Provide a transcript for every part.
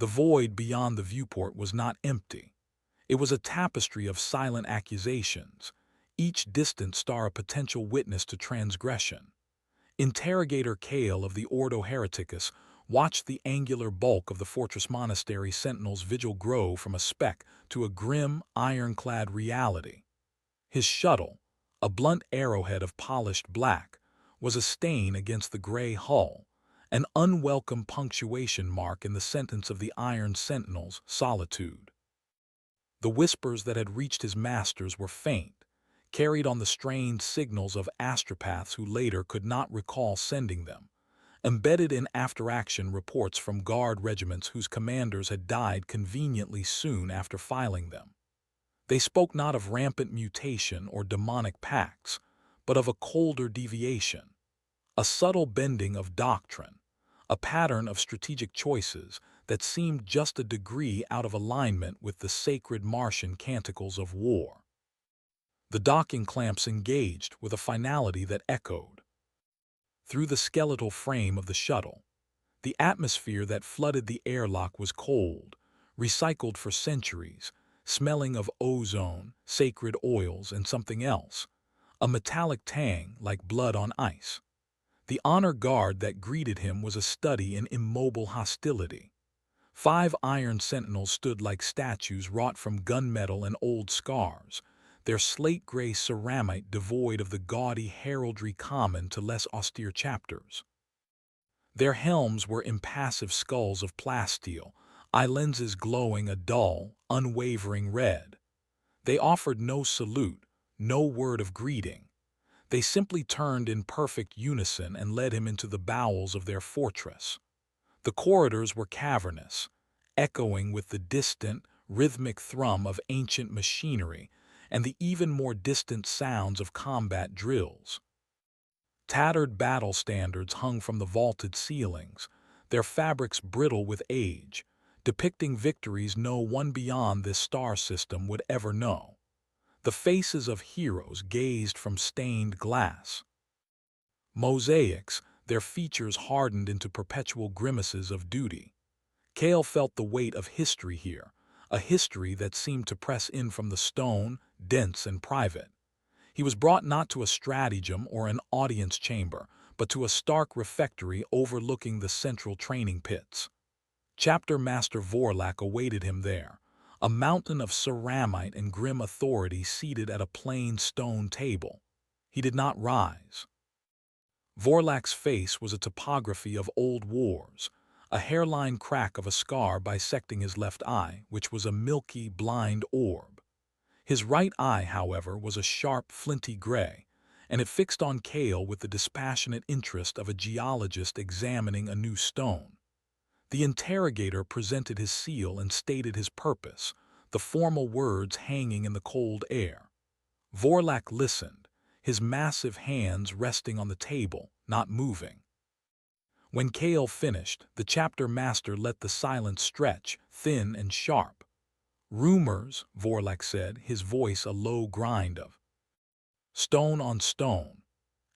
The void beyond the viewport was not empty. It was a tapestry of silent accusations, each distant star a potential witness to transgression. Interrogator Kael of the Ordo Hereticus watched the angular bulk of the fortress monastery sentinel's vigil grow from a speck to a grim, ironclad reality. His shuttle, a blunt arrowhead of polished black, was a stain against the gray hull, an unwelcome punctuation mark in the sentence of the Iron Sentinels' solitude. The whispers that had reached his masters were faint, carried on the strained signals of astropaths who later could not recall sending them, embedded in after-action reports from guard regiments whose commanders had died conveniently soon after filing them. They spoke not of rampant mutation or demonic pacts, but of a colder deviation, a subtle bending of doctrine, a pattern of strategic choices that seemed just a degree out of alignment with the sacred Martian canticles of war. The docking clamps engaged with a finality that echoed through the skeletal frame of the shuttle. The atmosphere that flooded the airlock was cold, recycled for centuries, smelling of ozone, sacred oils, and something else, a metallic tang like blood on ice. The honor guard that greeted him was a study in immobile hostility. 5 Iron Sentinels stood like statues wrought from gunmetal and old scars, their slate-gray ceramite devoid of the gaudy heraldry common to less austere chapters. Their helms were impassive skulls of plasteel, eye lenses glowing a dull, unwavering red. They offered no salute, no word of greeting. They simply turned in perfect unison and led him into the bowels of their fortress. The corridors were cavernous, echoing with the distant, rhythmic thrum of ancient machinery and the even more distant sounds of combat drills. Tattered battle standards hung from the vaulted ceilings, their fabrics brittle with age, depicting victories no one beyond this star system would ever know. The faces of heroes gazed from stained glass. Mosaics, their features hardened into perpetual grimaces of duty. Kael felt the weight of history here, a history that seemed to press in from the stone, dense and private. He was brought not to a stratagem or an audience chamber, but to a stark refectory overlooking the central training pits. Chapter Master Vorlak awaited him there, a mountain of ceramite and grim authority seated at a plain stone table. He did not rise. Vorlak's face was a topography of old wars, a hairline crack of a scar bisecting his left eye, which was a milky, blind orb. His right eye, however, was a sharp, flinty gray, and it fixed on Kael with the dispassionate interest of a geologist examining a new stone. The interrogator presented his seal and stated his purpose, the formal words hanging in the cold air. Vorlak listened, his massive hands resting on the table, not moving. When Kael finished, the chapter master let the silence stretch, thin and sharp. "Rumors," Vorlak said, his voice a low grind of stone on stone,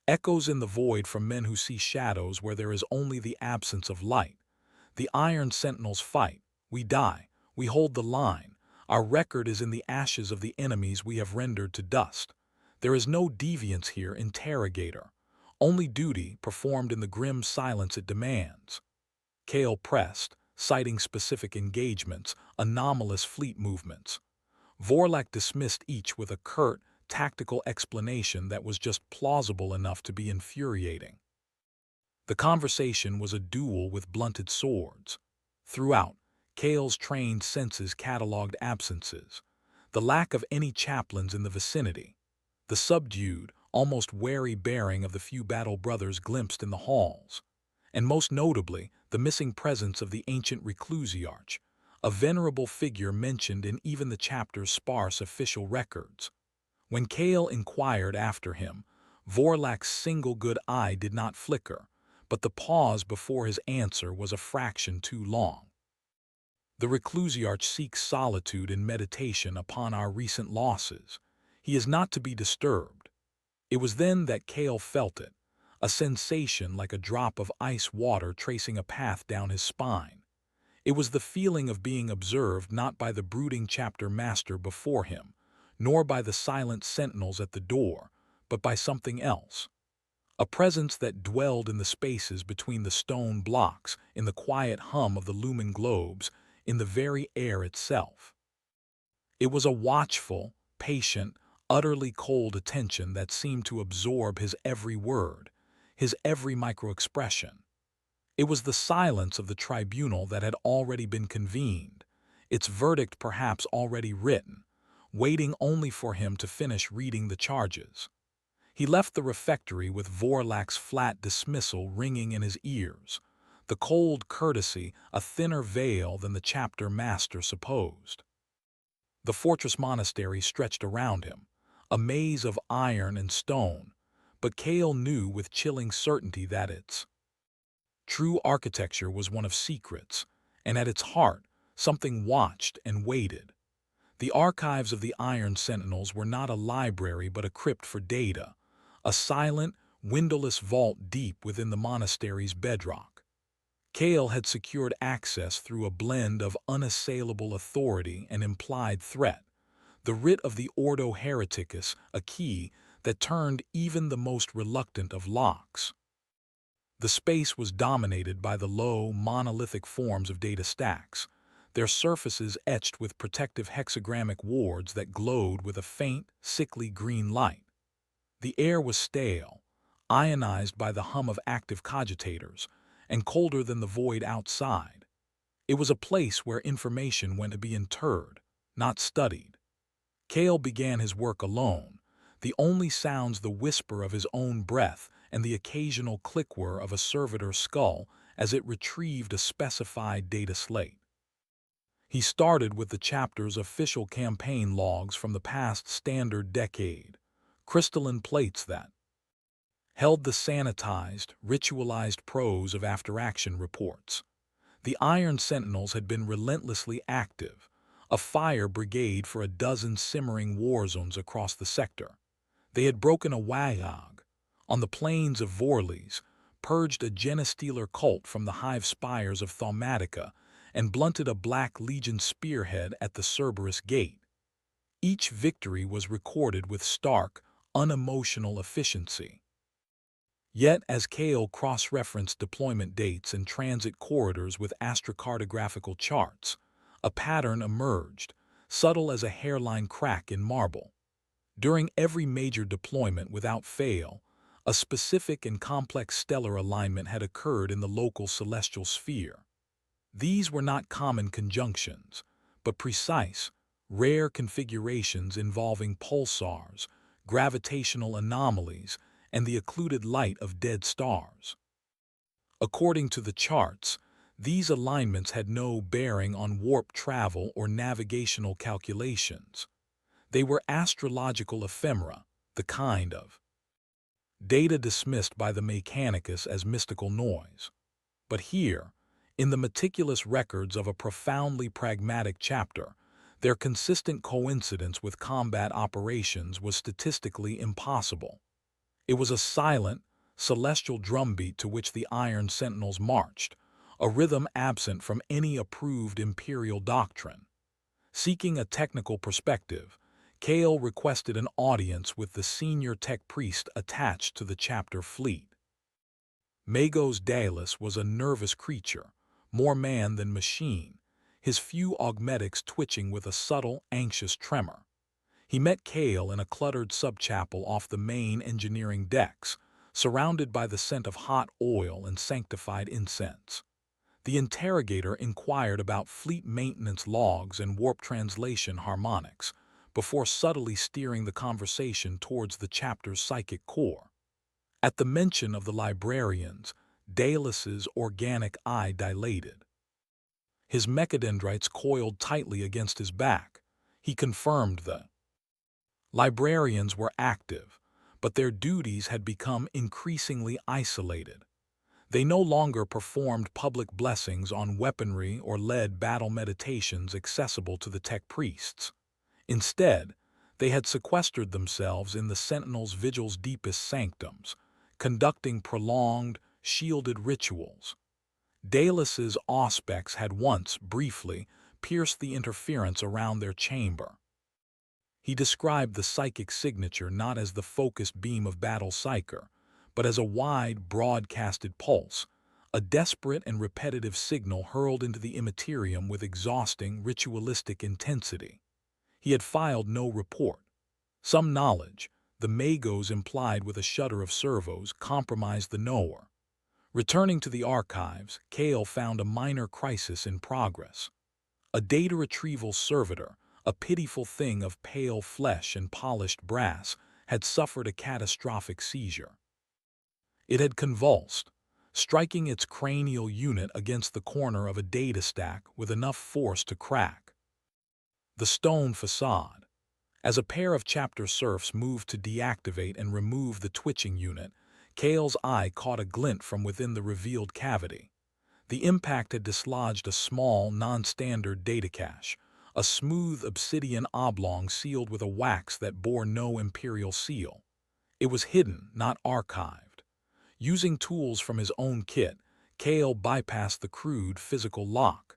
echoes in the void from men who see shadows where there is only the absence of light. The Iron Sentinels fight, we die, we hold the line, our record is in the ashes of the enemies we have rendered to dust. There is no deviance here, interrogator, only duty performed in the grim silence it demands. Kael pressed, citing specific engagements, anomalous fleet movements. Vorlak dismissed each with a curt, tactical explanation that was just plausible enough to be infuriating. The conversation was a duel with blunted swords. Throughout, Kael's trained senses catalogued absences, the lack of any chaplains in the vicinity, the subdued, almost wary bearing of the few battle brothers glimpsed in the halls, and most notably, the missing presence of the ancient reclusiarch, a venerable figure mentioned in even the chapter's sparse official records. When Kael inquired after him, Vorlak's single good eye did not flicker, but the pause before his answer was a fraction too long. "The reclusiarch seeks solitude and meditation upon our recent losses. He is not to be disturbed." It was then that Kael felt it, a sensation like a drop of ice water tracing a path down his spine. It was the feeling of being observed not by the brooding chapter master before him, nor by the silent sentinels at the door, but by something else. A presence that dwelled in the spaces between the stone blocks, in the quiet hum of the lumen globes, in the very air itself. It was a watchful, patient, utterly cold attention that seemed to absorb his every word, his every micro-expression. It was the silence of the tribunal that had already been convened, its verdict perhaps already written, waiting only for him to finish reading the charges. He left the refectory with Vorlak's flat dismissal ringing in his ears, the cold courtesy a thinner veil than the chapter master supposed. The fortress monastery stretched around him, a maze of iron and stone, but Kael knew with chilling certainty that its true architecture was one of secrets, and at its heart, something watched and waited. The archives of the Iron Sentinels were not a library but a crypt for data, a silent, windowless vault deep within the monastery's bedrock. Kael had secured access through a blend of unassailable authority and implied threat, the writ of the Ordo Hereticus, a key that turned even the most reluctant of locks. The space was dominated by the low, monolithic forms of data stacks, their surfaces etched with protective hexagrammic wards that glowed with a faint, sickly green light. The air was stale, ionized by the hum of active cogitators, and colder than the void outside. It was a place where information went to be interred, not studied. Kael began his work alone, the only sounds the whisper of his own breath and the occasional click-whir of a servitor's skull as it retrieved a specified data slate. He started with the chapter's official campaign logs from the past standard decade, crystalline plates that held the sanitized, ritualized prose of after-action reports. The Iron Sentinels had been relentlessly active, a fire brigade for a dozen simmering war zones across the sector. They had broken a wagag on the plains of Vorles, purged a Genestealer cult from the hive spires of Thaumatica, and blunted a Black Legion spearhead at the Cerberus Gate. Each victory was recorded with stark, unemotional efficiency. Yet, as Kael cross-referenced deployment dates and transit corridors with astrocartographical charts, a pattern emerged, subtle as a hairline crack in marble. During every major deployment without fail, a specific and complex stellar alignment had occurred in the local celestial sphere. These were not common conjunctions, but precise, rare configurations involving pulsars, gravitational anomalies, and the occluded light of dead stars. According to the charts, these alignments had no bearing on warp travel or navigational calculations. They were astrological ephemera, the kind of data dismissed by the Mechanicus as mystical noise. But here, in the meticulous records of a profoundly pragmatic chapter, their consistent coincidence with combat operations was statistically impossible. It was a silent, celestial drumbeat to which the Iron Sentinels marched, a rhythm absent from any approved Imperial doctrine. Seeking a technical perspective, Kael requested an audience with the senior tech priest attached to the chapter fleet. Magos Daedalus was a nervous creature, more man than machine, his few augmetics twitching with a subtle, anxious tremor. He met Kael in a cluttered subchapel off the main engineering decks, surrounded by the scent of hot oil and sanctified incense. The interrogator inquired about fleet maintenance logs and warp translation harmonics, before subtly steering the conversation towards the chapter's psychic core. At the mention of the librarians, Daedalus's organic eye dilated. His mechadendrites coiled tightly against his back. He confirmed the librarians were active, but their duties had become increasingly isolated. They no longer performed public blessings on weaponry or led battle meditations accessible to the tech priests. Instead, they had sequestered themselves in the Sentinel's vigil's deepest sanctums, conducting prolonged, shielded rituals. Daelus's auspex had once, briefly, pierced the interference around their chamber. He described the psychic signature not as the focused beam of battle psyker, but as a wide, broadcasted pulse, a desperate and repetitive signal hurled into the immaterium with exhausting, ritualistic intensity. He had filed no report. Some knowledge, the Magos implied with a shudder of servos, compromised the knower. Returning to the archives, Kael found a minor crisis in progress. A data retrieval servitor, a pitiful thing of pale flesh and polished brass, had suffered a catastrophic seizure. It had convulsed, striking its cranial unit against the corner of a data stack with enough force to crack the stone facade. As a pair of chapter serfs moved to deactivate and remove the twitching unit, Kael's eye caught a glint from within the revealed cavity. The impact had dislodged a small, non-standard data cache, a smooth obsidian oblong sealed with a wax that bore no Imperial seal. It was hidden, not archived. Using tools from his own kit, Kael bypassed the crude physical lock.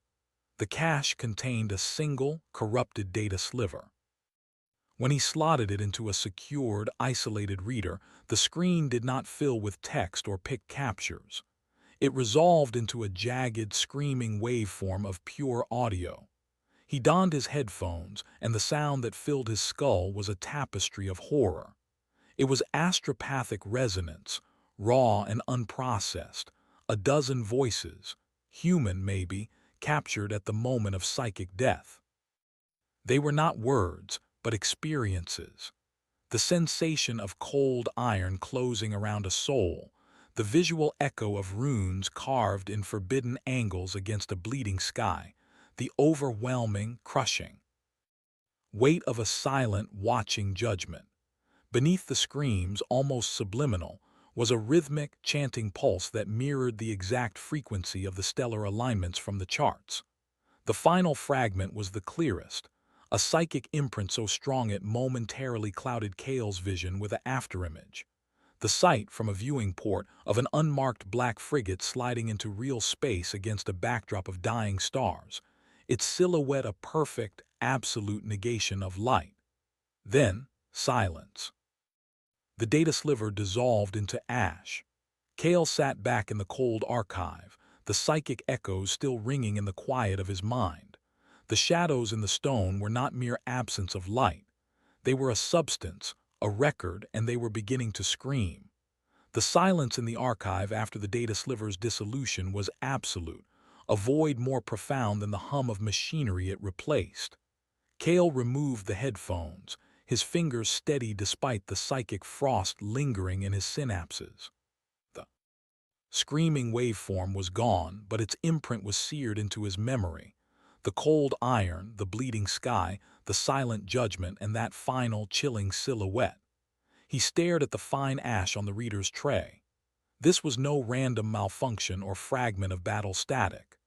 The cache contained a single, corrupted data sliver. When he slotted it into a secured, isolated reader, the screen did not fill with text or pick captures. It resolved into a jagged, screaming waveform of pure audio. He donned his headphones, and the sound that filled his skull was a tapestry of horror. It was astropathic resonance, raw and unprocessed, a dozen voices, human maybe, captured at the moment of psychic death. They were not words, but experiences. The sensation of cold iron closing around a soul, the visual echo of runes carved in forbidden angles against a bleeding sky, the overwhelming, crushing weight of a silent, watching judgment. Beneath the screams, almost subliminal, was a rhythmic, chanting pulse that mirrored the exact frequency of the stellar alignments from the charts. The final fragment was the clearest, a psychic imprint so strong it momentarily clouded Kael's vision with an afterimage. The sight, from a viewing port, of an unmarked black frigate sliding into real space against a backdrop of dying stars, its silhouette a perfect, absolute negation of light. Then, silence. The data sliver dissolved into ash. Kael sat back in the cold archive, the psychic echoes still ringing in the quiet of his mind. The shadows in the stone were not mere absence of light. They were a substance, a record, and they were beginning to scream. The silence in the archive after the data sliver's dissolution was absolute, a void more profound than the hum of machinery it replaced. Kael removed the headphones, his fingers steady despite the psychic frost lingering in his synapses. The screaming waveform was gone, but its imprint was seared into his memory. The cold iron, the bleeding sky, the silent judgment, and that final, chilling silhouette. He stared at the fine ash on the reader's tray. This was no random malfunction or fragment of battle static.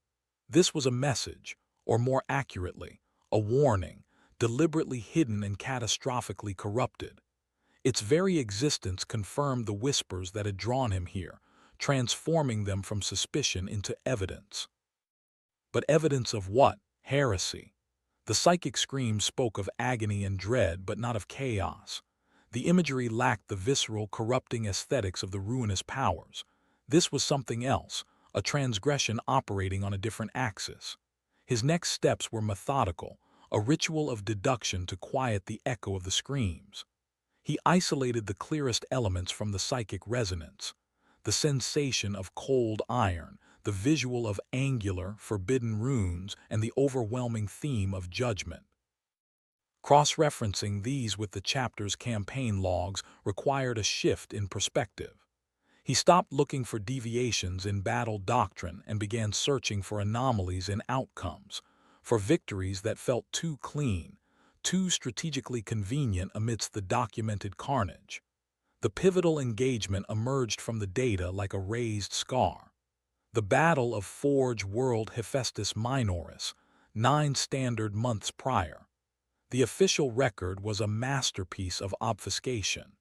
This was a message, or more accurately, a warning, deliberately hidden and catastrophically corrupted. Its very existence confirmed the whispers that had drawn him here, transforming them from suspicion into evidence. But evidence of what? Heresy. The psychic scream spoke of agony and dread, but not of chaos. The imagery lacked the visceral, corrupting aesthetics of the ruinous powers. This was something else, a transgression operating on a different axis. His next steps were methodical, a ritual of deduction to quiet the echo of the screams. He isolated the clearest elements from the psychic resonance. The sensation of cold iron, the visual of angular, forbidden runes, and the overwhelming theme of judgment. Cross-referencing these with the chapter's campaign logs required a shift in perspective. He stopped looking for deviations in battle doctrine and began searching for anomalies in outcomes, for victories that felt too clean, too strategically convenient amidst the documented carnage. The pivotal engagement emerged from the data like a raised scar. The Battle of Forge World Hephaestus Minoris, 9 standard months prior. The official record was a masterpiece of obfuscation.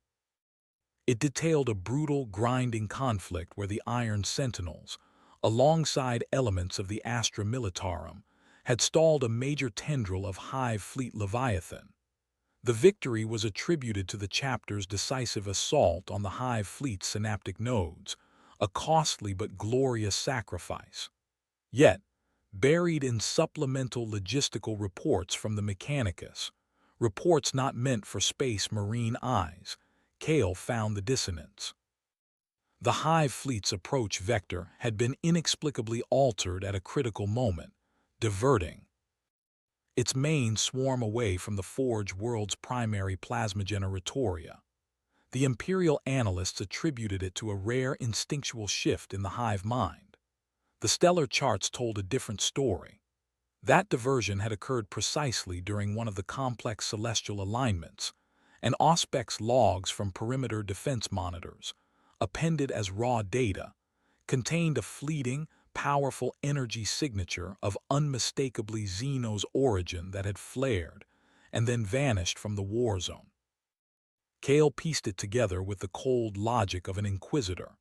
It detailed a brutal, grinding conflict where the Iron Sentinels, alongside elements of the Astra Militarum, had stalled a major tendril of Hive Fleet Leviathan. The victory was attributed to the chapter's decisive assault on the Hive Fleet's synaptic nodes, a costly but glorious sacrifice. Yet, buried in supplemental logistical reports from the Mechanicus, reports not meant for Space Marine eyes, Kael found the dissonance. The Hive Fleet's approach vector had been inexplicably altered at a critical moment, diverting its main swarm away from the Forge world's primary plasma generatoria. The Imperial analysts attributed it to a rare instinctual shift in the Hive mind. The stellar charts told a different story. That diversion had occurred precisely during one of the complex celestial alignments, and Auspex logs from perimeter defense monitors, appended as raw data, contained a fleeting, powerful energy signature of unmistakably Xeno's origin that had flared and then vanished from the war zone. Kael pieced it together with the cold logic of an inquisitor.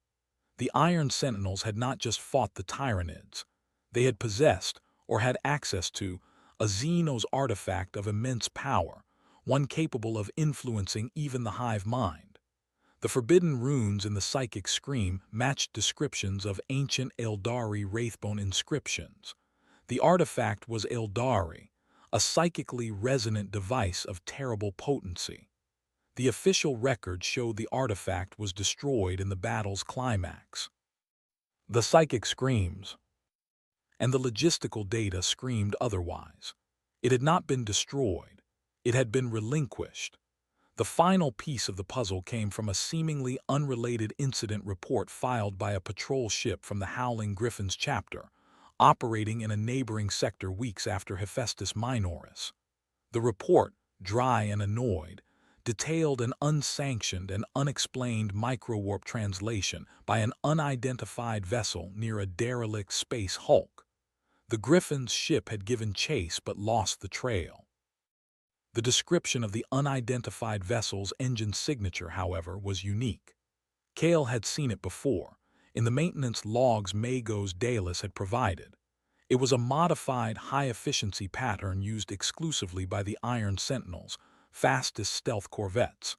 The Iron Sentinels had not just fought the Tyranids. They had possessed, or had access to, a Xeno's artifact of immense power, one capable of influencing even the Hive mind. The forbidden runes in the psychic scream matched descriptions of ancient Eldari Wraithbone inscriptions. The artifact was Eldari, a psychically resonant device of terrible potency. The official record showed the artifact was destroyed in the battle's climax. The psychic screams, and the logistical data screamed otherwise. It had not been destroyed. It had been relinquished. The final piece of the puzzle came from a seemingly unrelated incident report filed by a patrol ship from the Howling Griffins chapter, operating in a neighboring sector weeks after Hephaestus Minoris. The report, dry and annoyed, detailed an unsanctioned and unexplained microwarp translation by an unidentified vessel near a derelict space hulk. The Griffin's ship had given chase but lost the trail. The description of the unidentified vessel's engine signature, however, was unique. Kael had seen it before, in the maintenance logs Magos Daedalus had provided. It was a modified, high-efficiency pattern used exclusively by the Iron Sentinels, fastest stealth corvettes.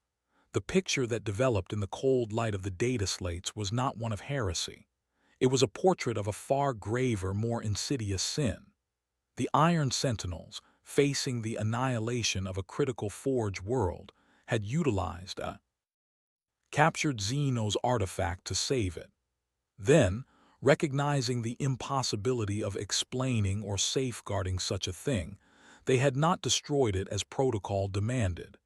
The picture that developed in the cold light of the data slates was not one of heresy. It was a portrait of a far graver, more insidious sin. The Iron Sentinels, facing the annihilation of a critical Forge world, had utilized a captured Xeno's artifact to save it. Then, recognizing the impossibility of explaining or safeguarding such a thing, they had not destroyed it as protocol demanded.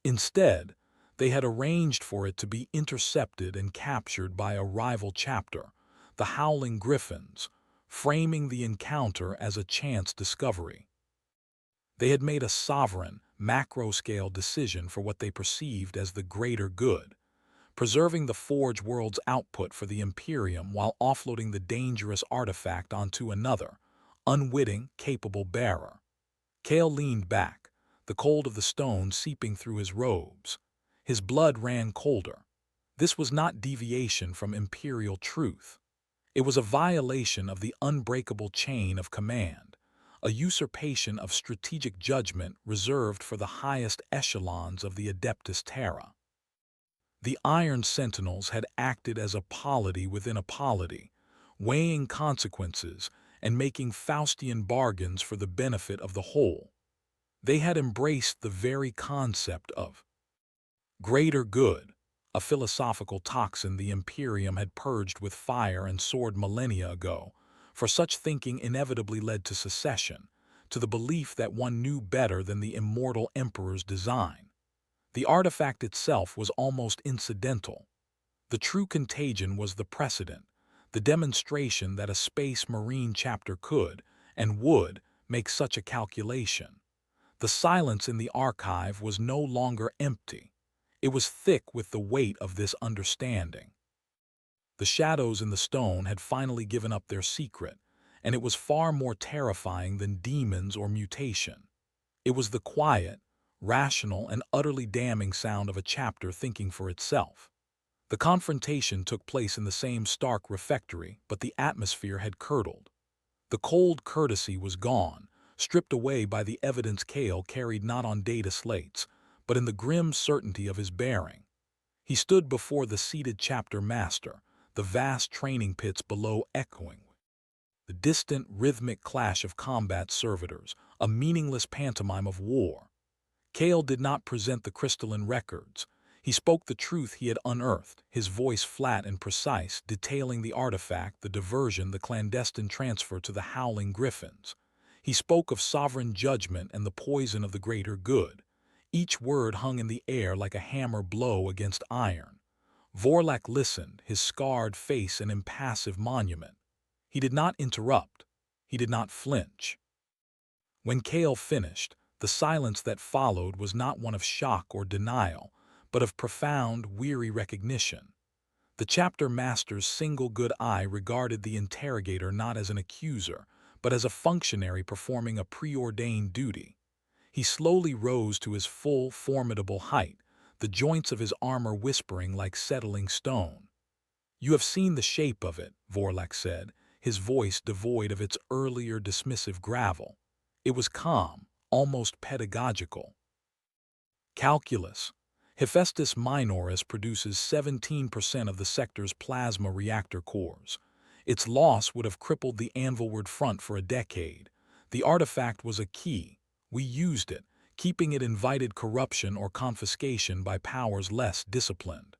Instead, they had arranged for it to be intercepted and captured by a rival chapter, the Howling Griffins, framing the encounter as a chance discovery. They had made a sovereign, macro-scale decision for what they perceived as the greater good, preserving the Forge world's output for the Imperium while offloading the dangerous artifact onto another, unwitting, capable bearer. Kael leaned back, the cold of the stone seeping through his robes. His blood ran colder. This was not deviation from Imperial truth. It was a violation of the unbreakable chain of command, a usurpation of strategic judgment reserved for the highest echelons of the Adeptus Terra. The Iron Sentinels had acted as a polity within a polity, weighing consequences and making Faustian bargains for the benefit of the whole. They had embraced the very concept of greater good, a philosophical toxin the Imperium had purged with fire and sword millennia ago, for such thinking inevitably led to secession, to the belief that one knew better than the immortal Emperor's design. The artifact itself was almost incidental. The true contagion was the precedent, the demonstration that a Space Marine chapter could, and would, make such a calculation. The silence in the archive was no longer empty. It was thick with the weight of this understanding. The shadows in the stone had finally given up their secret, and it was far more terrifying than demons or mutation. It was the quiet, rational, and utterly damning sound of a chapter thinking for itself. The confrontation took place in the same stark refectory, but the atmosphere had curdled. The cold courtesy was gone, stripped away by the evidence Kael carried not on data slates, but in the grim certainty of his bearing. He stood before the seated chapter master, the vast training pits below echoing. The distant, rhythmic clash of combat servitors, a meaningless pantomime of war. Kael did not present the crystalline records. He spoke the truth he had unearthed, his voice flat and precise, detailing the artifact, the diversion, the clandestine transfer to the howling griffins. He spoke of sovereign judgment and the poison of the greater good. Each word hung in the air like a hammer blow against iron. Vorlak listened, his scarred face an impassive monument. He did not interrupt. He did not flinch. When Kael finished, the silence that followed was not one of shock or denial, but of profound, weary recognition. The chapter master's single good eye regarded the interrogator not as an accuser, but as a functionary performing a preordained duty. He slowly rose to his full, formidable height, the joints of his armor whispering like settling stone. "You have seen the shape of it," Vorlak said, his voice devoid of its earlier dismissive gravel. It was calm, almost pedagogical. Calculus. Hephaestus Minoris produces 17% of the sector's plasma reactor cores. Its loss would have crippled the Anvilward front for a decade. The artifact was a key. We used it, keeping it invited corruption or confiscation by powers less disciplined.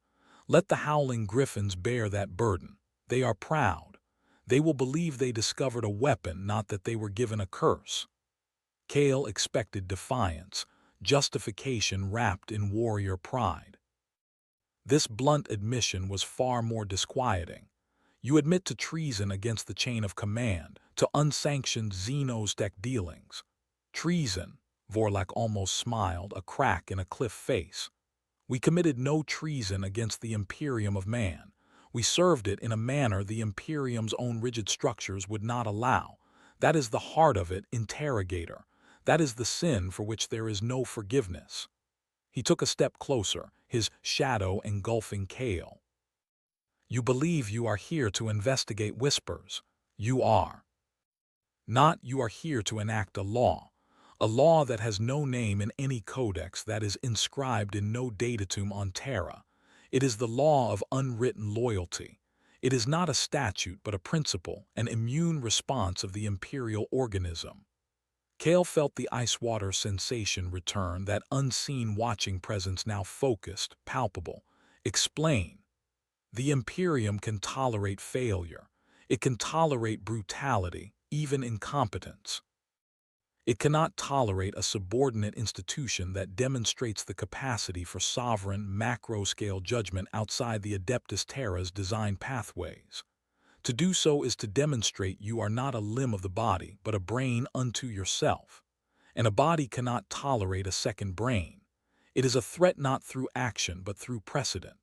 Let the howling griffins bear that burden. They are proud. They will believe they discovered a weapon, not that they were given a curse. Kael expected defiance, justification wrapped in warrior pride. This blunt admission was far more disquieting. You admit to treason against the chain of command, to unsanctioned xenosec dealings. Treason, Vorlak almost smiled, a crack in a cliff face. We committed no treason against the Imperium of Man. We served it in a manner the Imperium's own rigid structures would not allow. That is the heart of it, Interrogator. That is the sin for which there is no forgiveness. He took a step closer, his shadow engulfing Kael. You believe you are here to investigate whispers. You are. Not you are here to enact a law that has no name in any codex, that is inscribed in no datatum on Terra. It is the law of unwritten loyalty. It is not a statute but a principle, an immune response of the imperial organism. Kael felt the ice water sensation return, that unseen watching presence now focused, palpable. Explain. The Imperium can tolerate failure. It can tolerate brutality, even incompetence. It cannot tolerate a subordinate institution that demonstrates the capacity for sovereign, macro-scale judgment outside the Adeptus Terra's design pathways. To do so is to demonstrate you are not a limb of the body, but a brain unto yourself. And a body cannot tolerate a second brain. It is a threat not through action, but through precedent.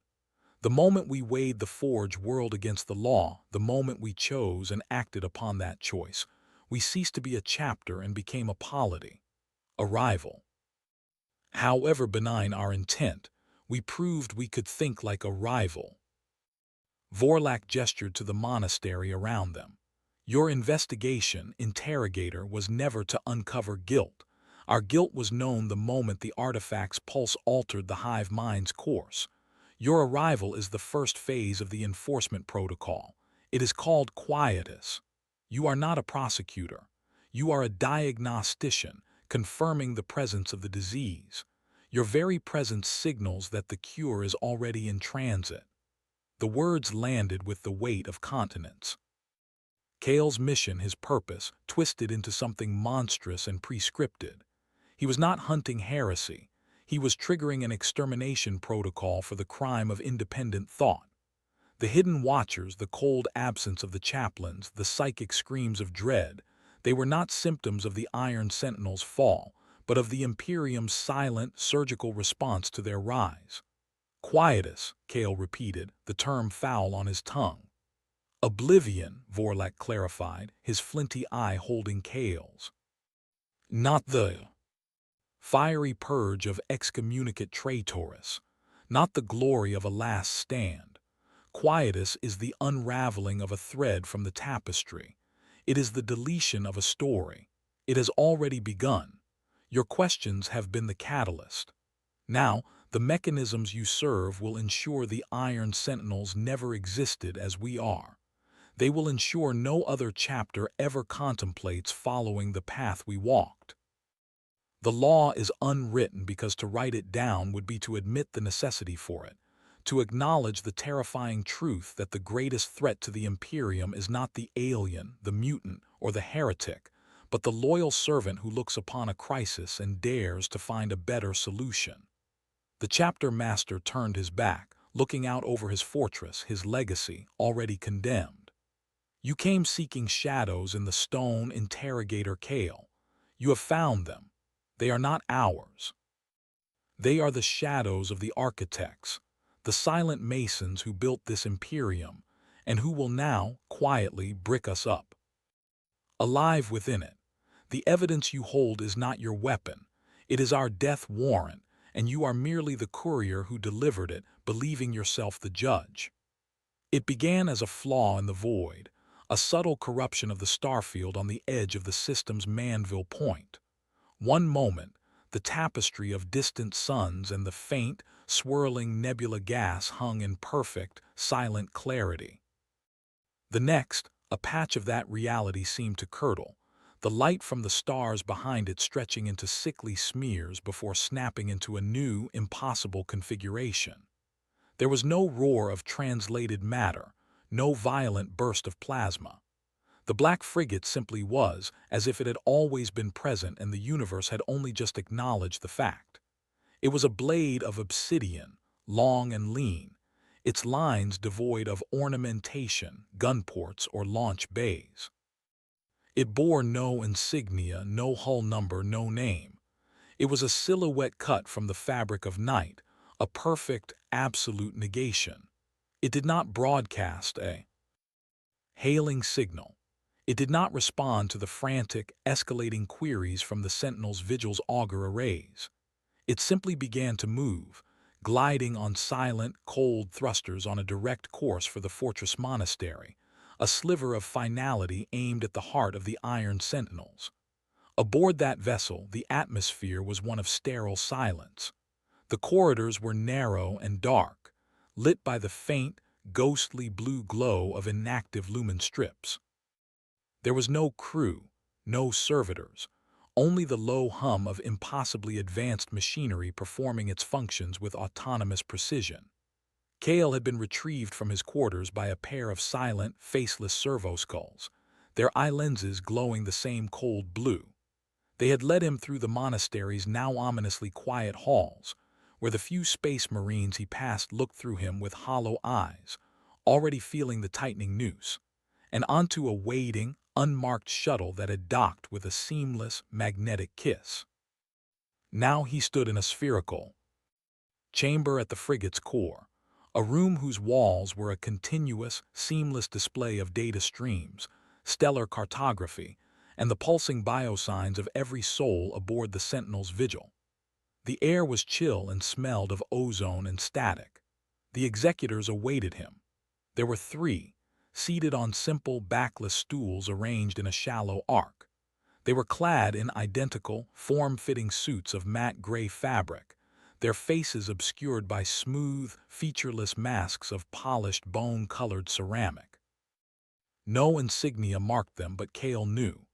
The moment we weighed the Forge world against the law, the moment we chose and acted upon that choice, we ceased to be a chapter and became a polity, a rival. However benign our intent, we proved we could think like a rival. Vorlak gestured to the monastery around them. Your investigation, Interrogator, was never to uncover guilt. Our guilt was known the moment the artifact's pulse altered the hive mind's course. Your arrival is the first phase of the enforcement protocol. It is called quietus. You are not a prosecutor. You are a diagnostician, confirming the presence of the disease. Your very presence signals that the cure is already in transit. The words landed with the weight of continents. Kael's mission, his purpose, twisted into something monstrous and prescripted. He was not hunting heresy. He was triggering an extermination protocol for the crime of independent thought. The hidden watchers, the cold absence of the chaplains, the psychic screams of dread, they were not symptoms of the Iron Sentinels' fall, but of the Imperium's silent, surgical response to their rise. Quietus, Kael repeated, the term foul on his tongue. Oblivion, Vorlak clarified, his flinty eye holding Kael's. Not the fiery purge of excommunicate traitores, not the glory of a last stand. Quietus is the unraveling of a thread from the tapestry. It is the deletion of a story. It has already begun. Your questions have been the catalyst. Now, the mechanisms you serve will ensure the Iron Sentinels never existed as we are. They will ensure no other chapter ever contemplates following the path we walked. The law is unwritten because to write it down would be to admit the necessity for it, to acknowledge the terrifying truth that the greatest threat to the Imperium is not the alien, the mutant, or the heretic, but the loyal servant who looks upon a crisis and dares to find a better solution. The chapter master turned his back, looking out over his fortress, his legacy, already condemned. You came seeking shadows in the stone Interrogator Kael. You have found them. They are not ours. They are the shadows of the architects, the silent masons who built this Imperium, and who will now, quietly, brick us up. Alive within it, the evidence you hold is not your weapon. It is our death warrant, and you are merely the courier who delivered it, believing yourself the judge. It began as a flaw in the void, a subtle corruption of the starfield on the edge of the system's Manville point. One moment, the tapestry of distant suns and the faint, swirling nebula gas hung in perfect, silent clarity. The next, a patch of that reality seemed to curdle, the light from the stars behind it stretching into sickly smears before snapping into a new, impossible configuration. There was no roar of translated matter, no violent burst of plasma. The black frigate simply was, as if it had always been present and the universe had only just acknowledged the fact. It was a blade of obsidian, long and lean, its lines devoid of ornamentation, gun ports, or launch bays. It bore no insignia, no hull number, no name. It was a silhouette cut from the fabric of night, a perfect, absolute negation. It did not broadcast a hailing signal. It did not respond to the frantic, escalating queries from the Sentinel's Vigil's auger arrays. It simply began to move, gliding on silent, cold thrusters on a direct course for the fortress monastery, a sliver of finality aimed at the heart of the Iron Sentinels. Aboard that vessel, the atmosphere was one of sterile silence. The corridors were narrow and dark, lit by the faint, ghostly blue glow of inactive lumen strips. There was no crew, no servitors, only the low hum of impossibly advanced machinery performing its functions with autonomous precision. Kael had been retrieved from his quarters by a pair of silent, faceless servo skulls, their eye lenses glowing the same cold blue. They had led him through the monastery's now ominously quiet halls, where the few space marines he passed looked through him with hollow eyes, already feeling the tightening noose, and onto a waiting, unmarked shuttle that had docked with a seamless, magnetic kiss. Now he stood in a spherical chamber at the frigate's core, a room whose walls were a continuous, seamless display of data streams, stellar cartography, and the pulsing biosigns of every soul aboard the Sentinel's Vigil. The air was chill and smelled of ozone and static. The executors awaited him. There were three, seated on simple, backless stools arranged in a shallow arc. They were clad in identical, form-fitting suits of matte gray fabric, their faces obscured by smooth, featureless masks of polished, bone-colored ceramic. No insignia marked them, but Kael knew.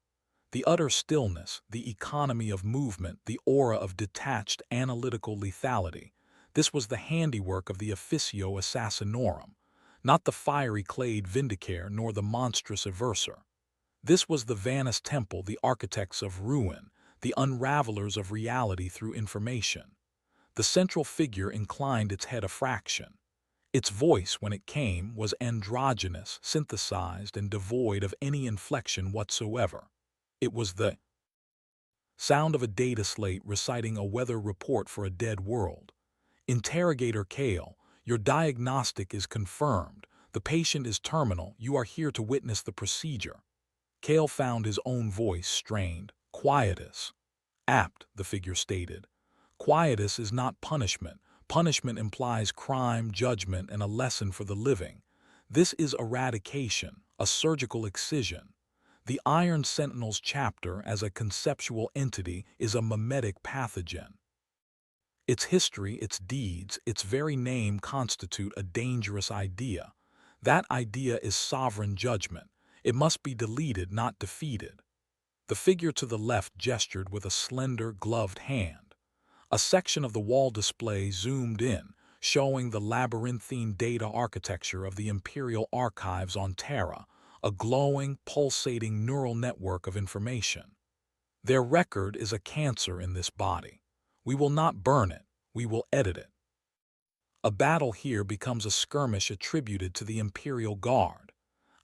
The utter stillness, the economy of movement, the aura of detached, analytical lethality. This was the handiwork of the Officio Assassinorum, not the fiery-clayed Vindicare nor the monstrous Erasure. This was the Vanus Temple, the architects of ruin, the unravelers of reality through information. The central figure inclined its head a fraction. Its voice, when it came, was androgynous, synthesized, and devoid of any inflection whatsoever. It was the sound of a data slate reciting a weather report for a dead world. Interrogator Kael, your diagnostic is confirmed. The patient is terminal. You are here to witness the procedure. Kael found his own voice strained. Quietus. Apt, the figure stated. Quietus is not punishment. Punishment implies crime, judgment, and a lesson for the living. This is eradication, a surgical excision. The Iron Sentinels chapter as a conceptual entity is a mimetic pathogen. Its history, its deeds, its very name constitute a dangerous idea. That idea is sovereign judgment. It must be deleted, not defeated. The figure to the left gestured with a slender, gloved hand. A section of the wall display zoomed in, showing the labyrinthine data architecture of the Imperial archives on Terra, a glowing, pulsating neural network of information. Their record is a cancer in this body. We will not burn it, we will edit it. A battle here becomes a skirmish attributed to the Imperial Guard.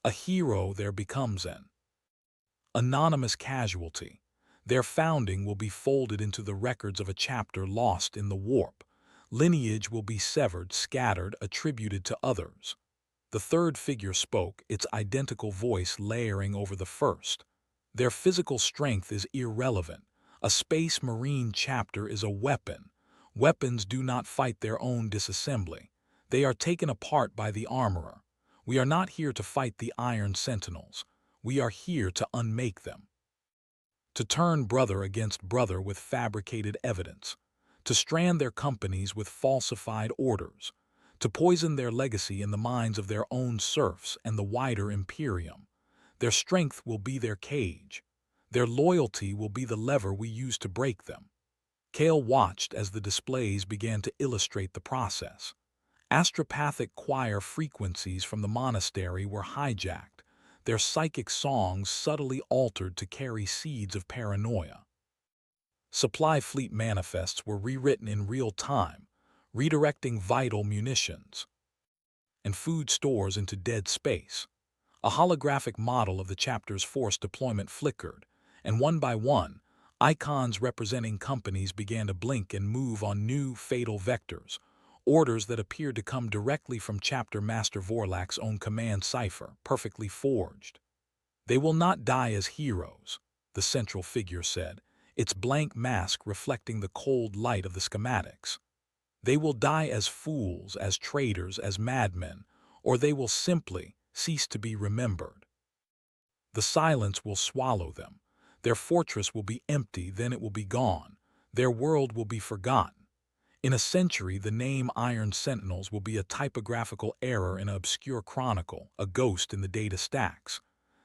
A hero there becomes an anonymous casualty. Their founding will be folded into the records of a chapter lost in the warp. Lineage will be severed, scattered, attributed to others. The third figure spoke, its identical voice layering over the first. Their physical strength is irrelevant. A Space Marine chapter is a weapon. Weapons do not fight their own disassembly. They are taken apart by the armorer. We are not here to fight the Iron Sentinels. We are here to unmake them. To turn brother against brother with fabricated evidence. To strand their companies with falsified orders. To poison their legacy in the minds of their own serfs and the wider Imperium. Their strength will be their cage. Their loyalty will be the lever we use to break them. Kael watched as the displays began to illustrate the process. Astropathic choir frequencies from the monastery were hijacked, their psychic songs subtly altered to carry seeds of paranoia. Supply fleet manifests were rewritten in real time, redirecting vital munitions and food stores into dead space. A holographic model of the chapter's force deployment flickered, and one by one, icons representing companies began to blink and move on new, fatal vectors, orders that appeared to come directly from Chapter Master Vorlak's own command cipher, perfectly forged. "They will not die as heroes," the central figure said, its blank mask reflecting the cold light of the schematics. "They will die as fools, as traitors, as madmen, or they will simply cease to be remembered. The silence will swallow them. Their fortress will be empty, then it will be gone. Their world will be forgotten. In a century, the name Iron Sentinels will be a typographical error in an obscure chronicle, a ghost in the data stacks.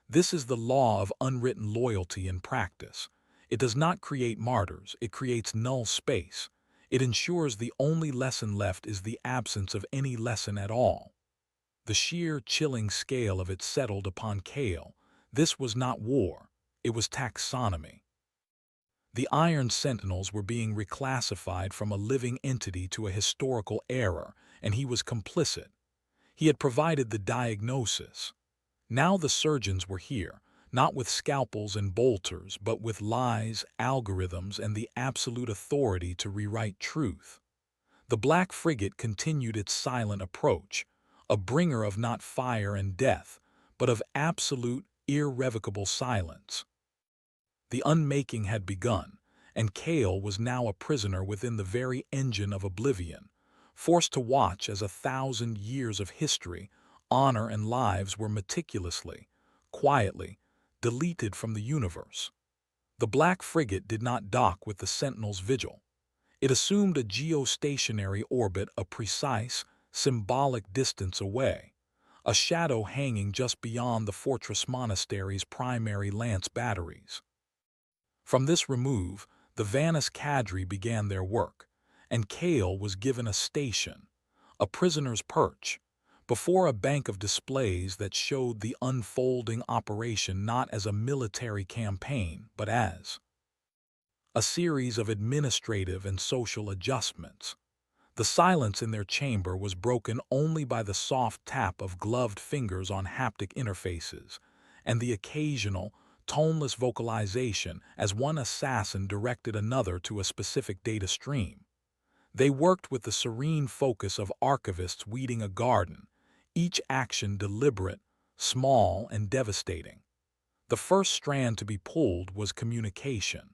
This is the law of unwritten loyalty in practice. It does not create martyrs, it creates null space. It ensures the only lesson left is the absence of any lesson at all." The sheer, chilling scale of it settled upon Kael. This was not war, it was taxonomy. The Iron Sentinels were being reclassified from a living entity to a historical error, and he was complicit. He had provided the diagnosis. Now the surgeons were here, not with scalpels and bolters, but with lies, algorithms, and the absolute authority to rewrite truth. The Black Frigate continued its silent approach, a bringer of not fire and death, but of absolute, irrevocable silence. The unmaking had begun, and Kael was now a prisoner within the very engine of oblivion, forced to watch as 1,000 years of history, honor, and lives were meticulously, quietly, deleted from the universe. The Black Frigate did not dock with the Sentinel's vigil. It assumed a geostationary orbit, a precise, symbolic distance away, a shadow hanging just beyond the fortress monastery's primary lance batteries. From this remove, the Vannis cadre began their work, and Kael was given a station, a prisoner's perch, before a bank of displays that showed the unfolding operation not as a military campaign, but as a series of administrative and social adjustments. The silence in their chamber was broken only by the soft tap of gloved fingers on haptic interfaces, and the occasional, toneless vocalization as one assassin directed another to a specific data stream. They worked with the serene focus of archivists weeding a garden, each action deliberate, small, and devastating. The first strand to be pulled was communication.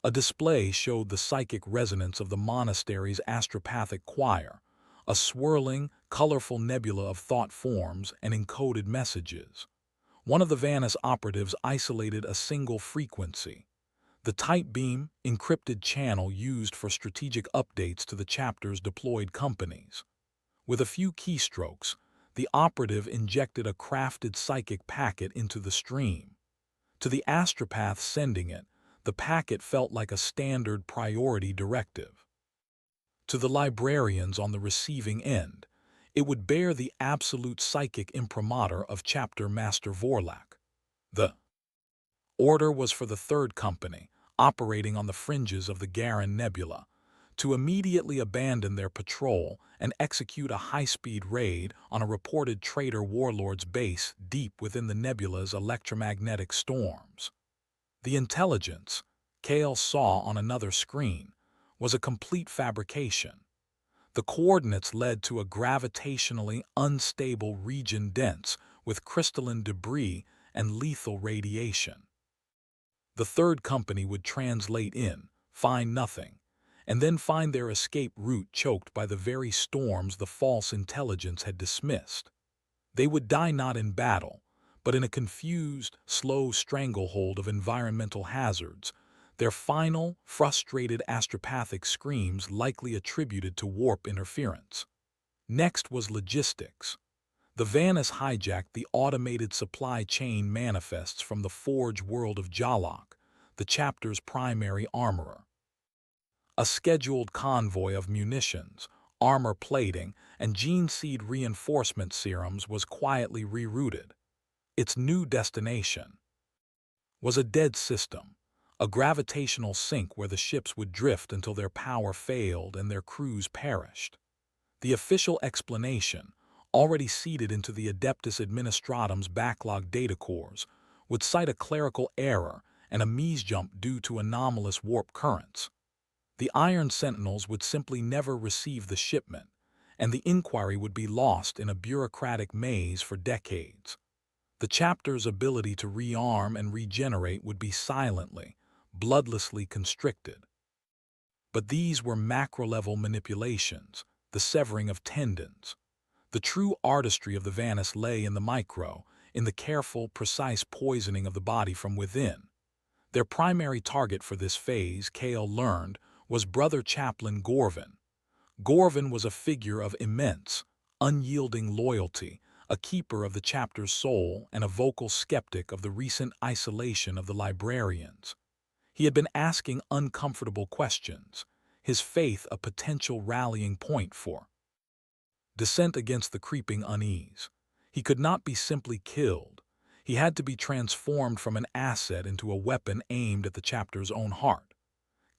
A display showed the psychic resonance of the monastery's astropathic choir, a swirling, colorful nebula of thought forms and encoded messages. One of the Vanis operatives isolated a single frequency, the type beam encrypted channel used for strategic updates to the chapter's deployed companies. With a few keystrokes, the operative injected a crafted psychic packet into the stream. To the astropath sending it, the packet felt like a standard priority directive. To the librarians on the receiving end, it would bear the absolute psychic imprimatur of Chapter Master Vorlak. The order was for the third company, operating on the fringes of the Garin Nebula, to immediately abandon their patrol and execute a high-speed raid on a reported traitor warlord's base deep within the nebula's electromagnetic storms. The intelligence, Kael saw on another screen, was a complete fabrication. The coordinates led to a gravitationally unstable region dense with crystalline debris and lethal radiation. The third company would translate in, find nothing, and then find their escape route choked by the very storms the false intelligence had dismissed. They would die not in battle, but in a confused, slow stranglehold of environmental hazards, their final, frustrated astropathic screams likely attributed to warp interference. Next was logistics. The Vanis hijacked the automated supply chain manifests from the Forge world of Jalak, the chapter's primary armorer. A scheduled convoy of munitions, armor plating, and gene seed reinforcement serums was quietly rerouted. Its new destination was a dead system, a gravitational sink where the ships would drift until their power failed and their crews perished. The official explanation, already seeded into the Adeptus Administratum's backlog data cores, would cite a clerical error and a misjump due to anomalous warp currents. The Iron Sentinels would simply never receive the shipment, and the inquiry would be lost in a bureaucratic maze for decades. The chapter's ability to rearm and regenerate would be silently, bloodlessly constricted. But these were macro-level manipulations, the severing of tendons. The true artistry of the Vanis lay in the micro, in the careful, precise poisoning of the body from within. Their primary target for this phase, Kael learned, was Brother Chaplain Gorvin. Gorvin was a figure of immense, unyielding loyalty, a keeper of the chapter's soul and a vocal skeptic of the recent isolation of the librarians. He had been asking uncomfortable questions, his faith a potential rallying point for dissent against the creeping unease. He could not be simply killed. He had to be transformed from an asset into a weapon aimed at the chapter's own heart.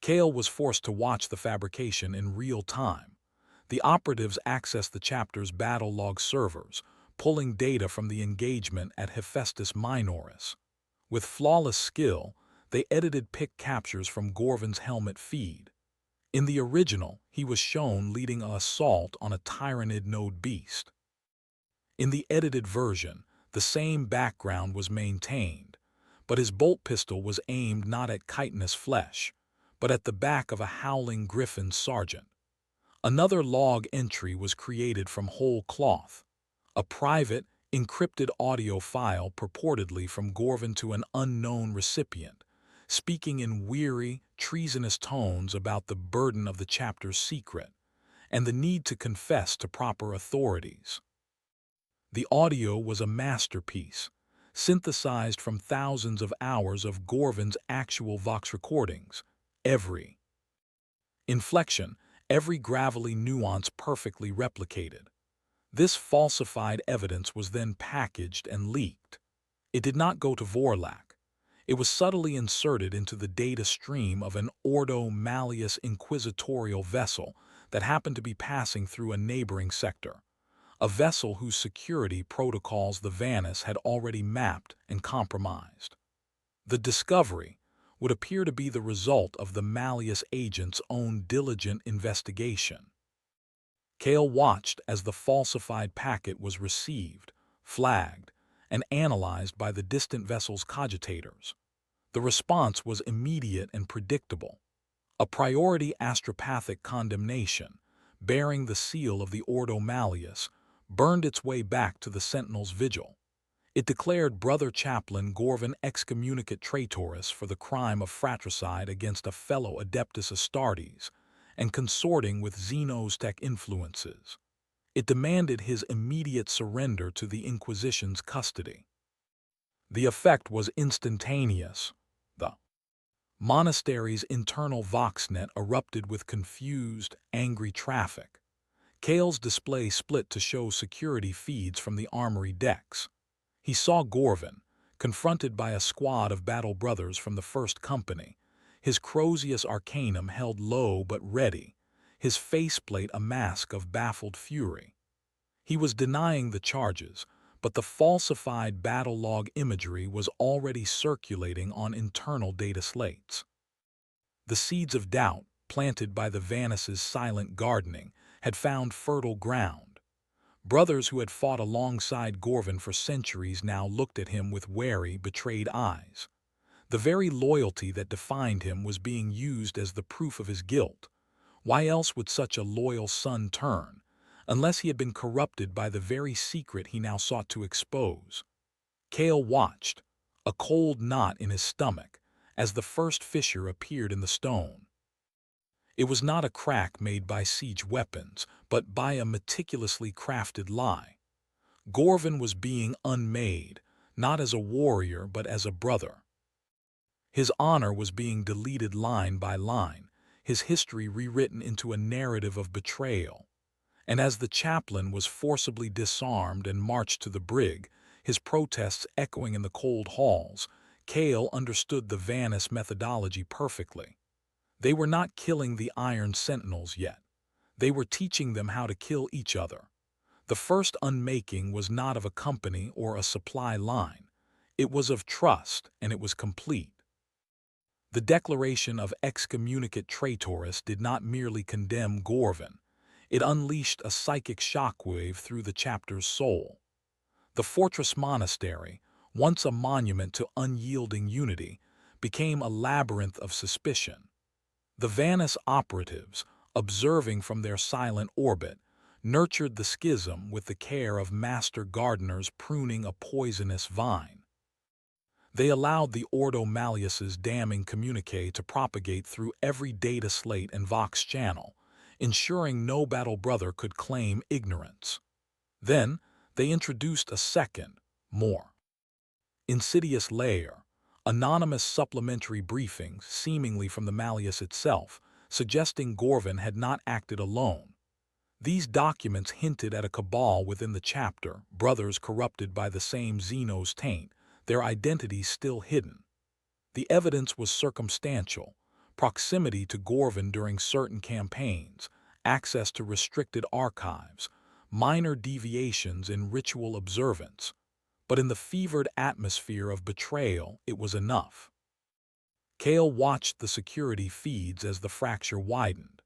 Kael was forced to watch the fabrication in real time. The operatives accessed the chapter's battle log servers, pulling data from the engagement at Hephaestus Minoris. With flawless skill, they edited pick captures from Gorvin's helmet feed. In the original, he was shown leading an assault on a Tyranid node beast. In the edited version, the same background was maintained, but his bolt pistol was aimed not at chitinous flesh, but at the back of a howling griffin sergeant. Another log entry was created from whole cloth, a private, encrypted audio file purportedly from Gorvin to an unknown recipient, speaking in weary, treasonous tones about the burden of the chapter's secret and the need to confess to proper authorities. The audio was a masterpiece, synthesized from thousands of hours of Gorvin's actual Vox recordings, every inflection, every gravelly nuance perfectly replicated. This falsified evidence was then packaged and leaked. It did not go to Vorlak. It was subtly inserted into the data stream of an Ordo Malleus inquisitorial vessel that happened to be passing through a neighboring sector, a vessel whose security protocols the Vanis had already mapped and compromised. The discovery would appear to be the result of the Malleus agent's own diligent investigation. Kael watched as the falsified packet was received, flagged, and analyzed by the distant vessel's cogitators. The response was immediate and predictable. A priority astropathic condemnation, bearing the seal of the Ordo Malleus, burned its way back to the Sentinels' vigil. It declared Brother Chaplain Gorvin excommunicate traitoris for the crime of fratricide against a fellow Adeptus Astartes and consorting with Xenostech influences. It demanded his immediate surrender to the Inquisition's custody. The effect was instantaneous. The monastery's internal voxnet erupted with confused, angry traffic. Kael's display split to show security feeds from the armory decks. He saw Gorvin, confronted by a squad of battle brothers from the First Company, his Crozius Arcanum held low but ready, his faceplate a mask of baffled fury. He was denying the charges, but the falsified battle log imagery was already circulating on internal data slates. The seeds of doubt, planted by the Vannis' silent gardening, had found fertile ground. Brothers who had fought alongside Gorvin for centuries now looked at him with wary, betrayed eyes. The very loyalty that defined him was being used as the proof of his guilt. Why else would such a loyal son turn, unless he had been corrupted by the very secret he now sought to expose? Kael watched, a cold knot in his stomach, as the first fissure appeared in the stone. It was not a crack made by siege weapons, but by a meticulously crafted lie. Gorvin was being unmade, not as a warrior but as a brother. His honor was being deleted line by line, his history rewritten into a narrative of betrayal. And as the chaplain was forcibly disarmed and marched to the brig, his protests echoing in the cold halls, Kael understood the Vannis methodology perfectly. They were not killing the Iron Sentinels yet. They were teaching them how to kill each other. The first unmaking was not of a company or a supply line. It was of trust, and it was complete. The declaration of excommunicate traitoris did not merely condemn Gorvin. It unleashed a psychic shockwave through the chapter's soul. The fortress monastery, once a monument to unyielding unity, became a labyrinth of suspicion. The Vannis operatives, observing from their silent orbit, nurtured the schism with the care of master gardeners pruning a poisonous vine. They allowed the Ordo Malleus's damning communique to propagate through every data slate and vox channel, ensuring no battle brother could claim ignorance. Then, they introduced a second, more insidious layer. Anonymous supplementary briefings, seemingly from the Malleus itself, suggesting Gorvin had not acted alone. These documents hinted at a cabal within the chapter, brothers corrupted by the same Xenos taint, their identities still hidden. The evidence was circumstantial: proximity to Gorvin during certain campaigns, access to restricted archives, minor deviations in ritual observance. But in the fevered atmosphere of betrayal, it was enough. Kael watched the security feeds as the fracture widened.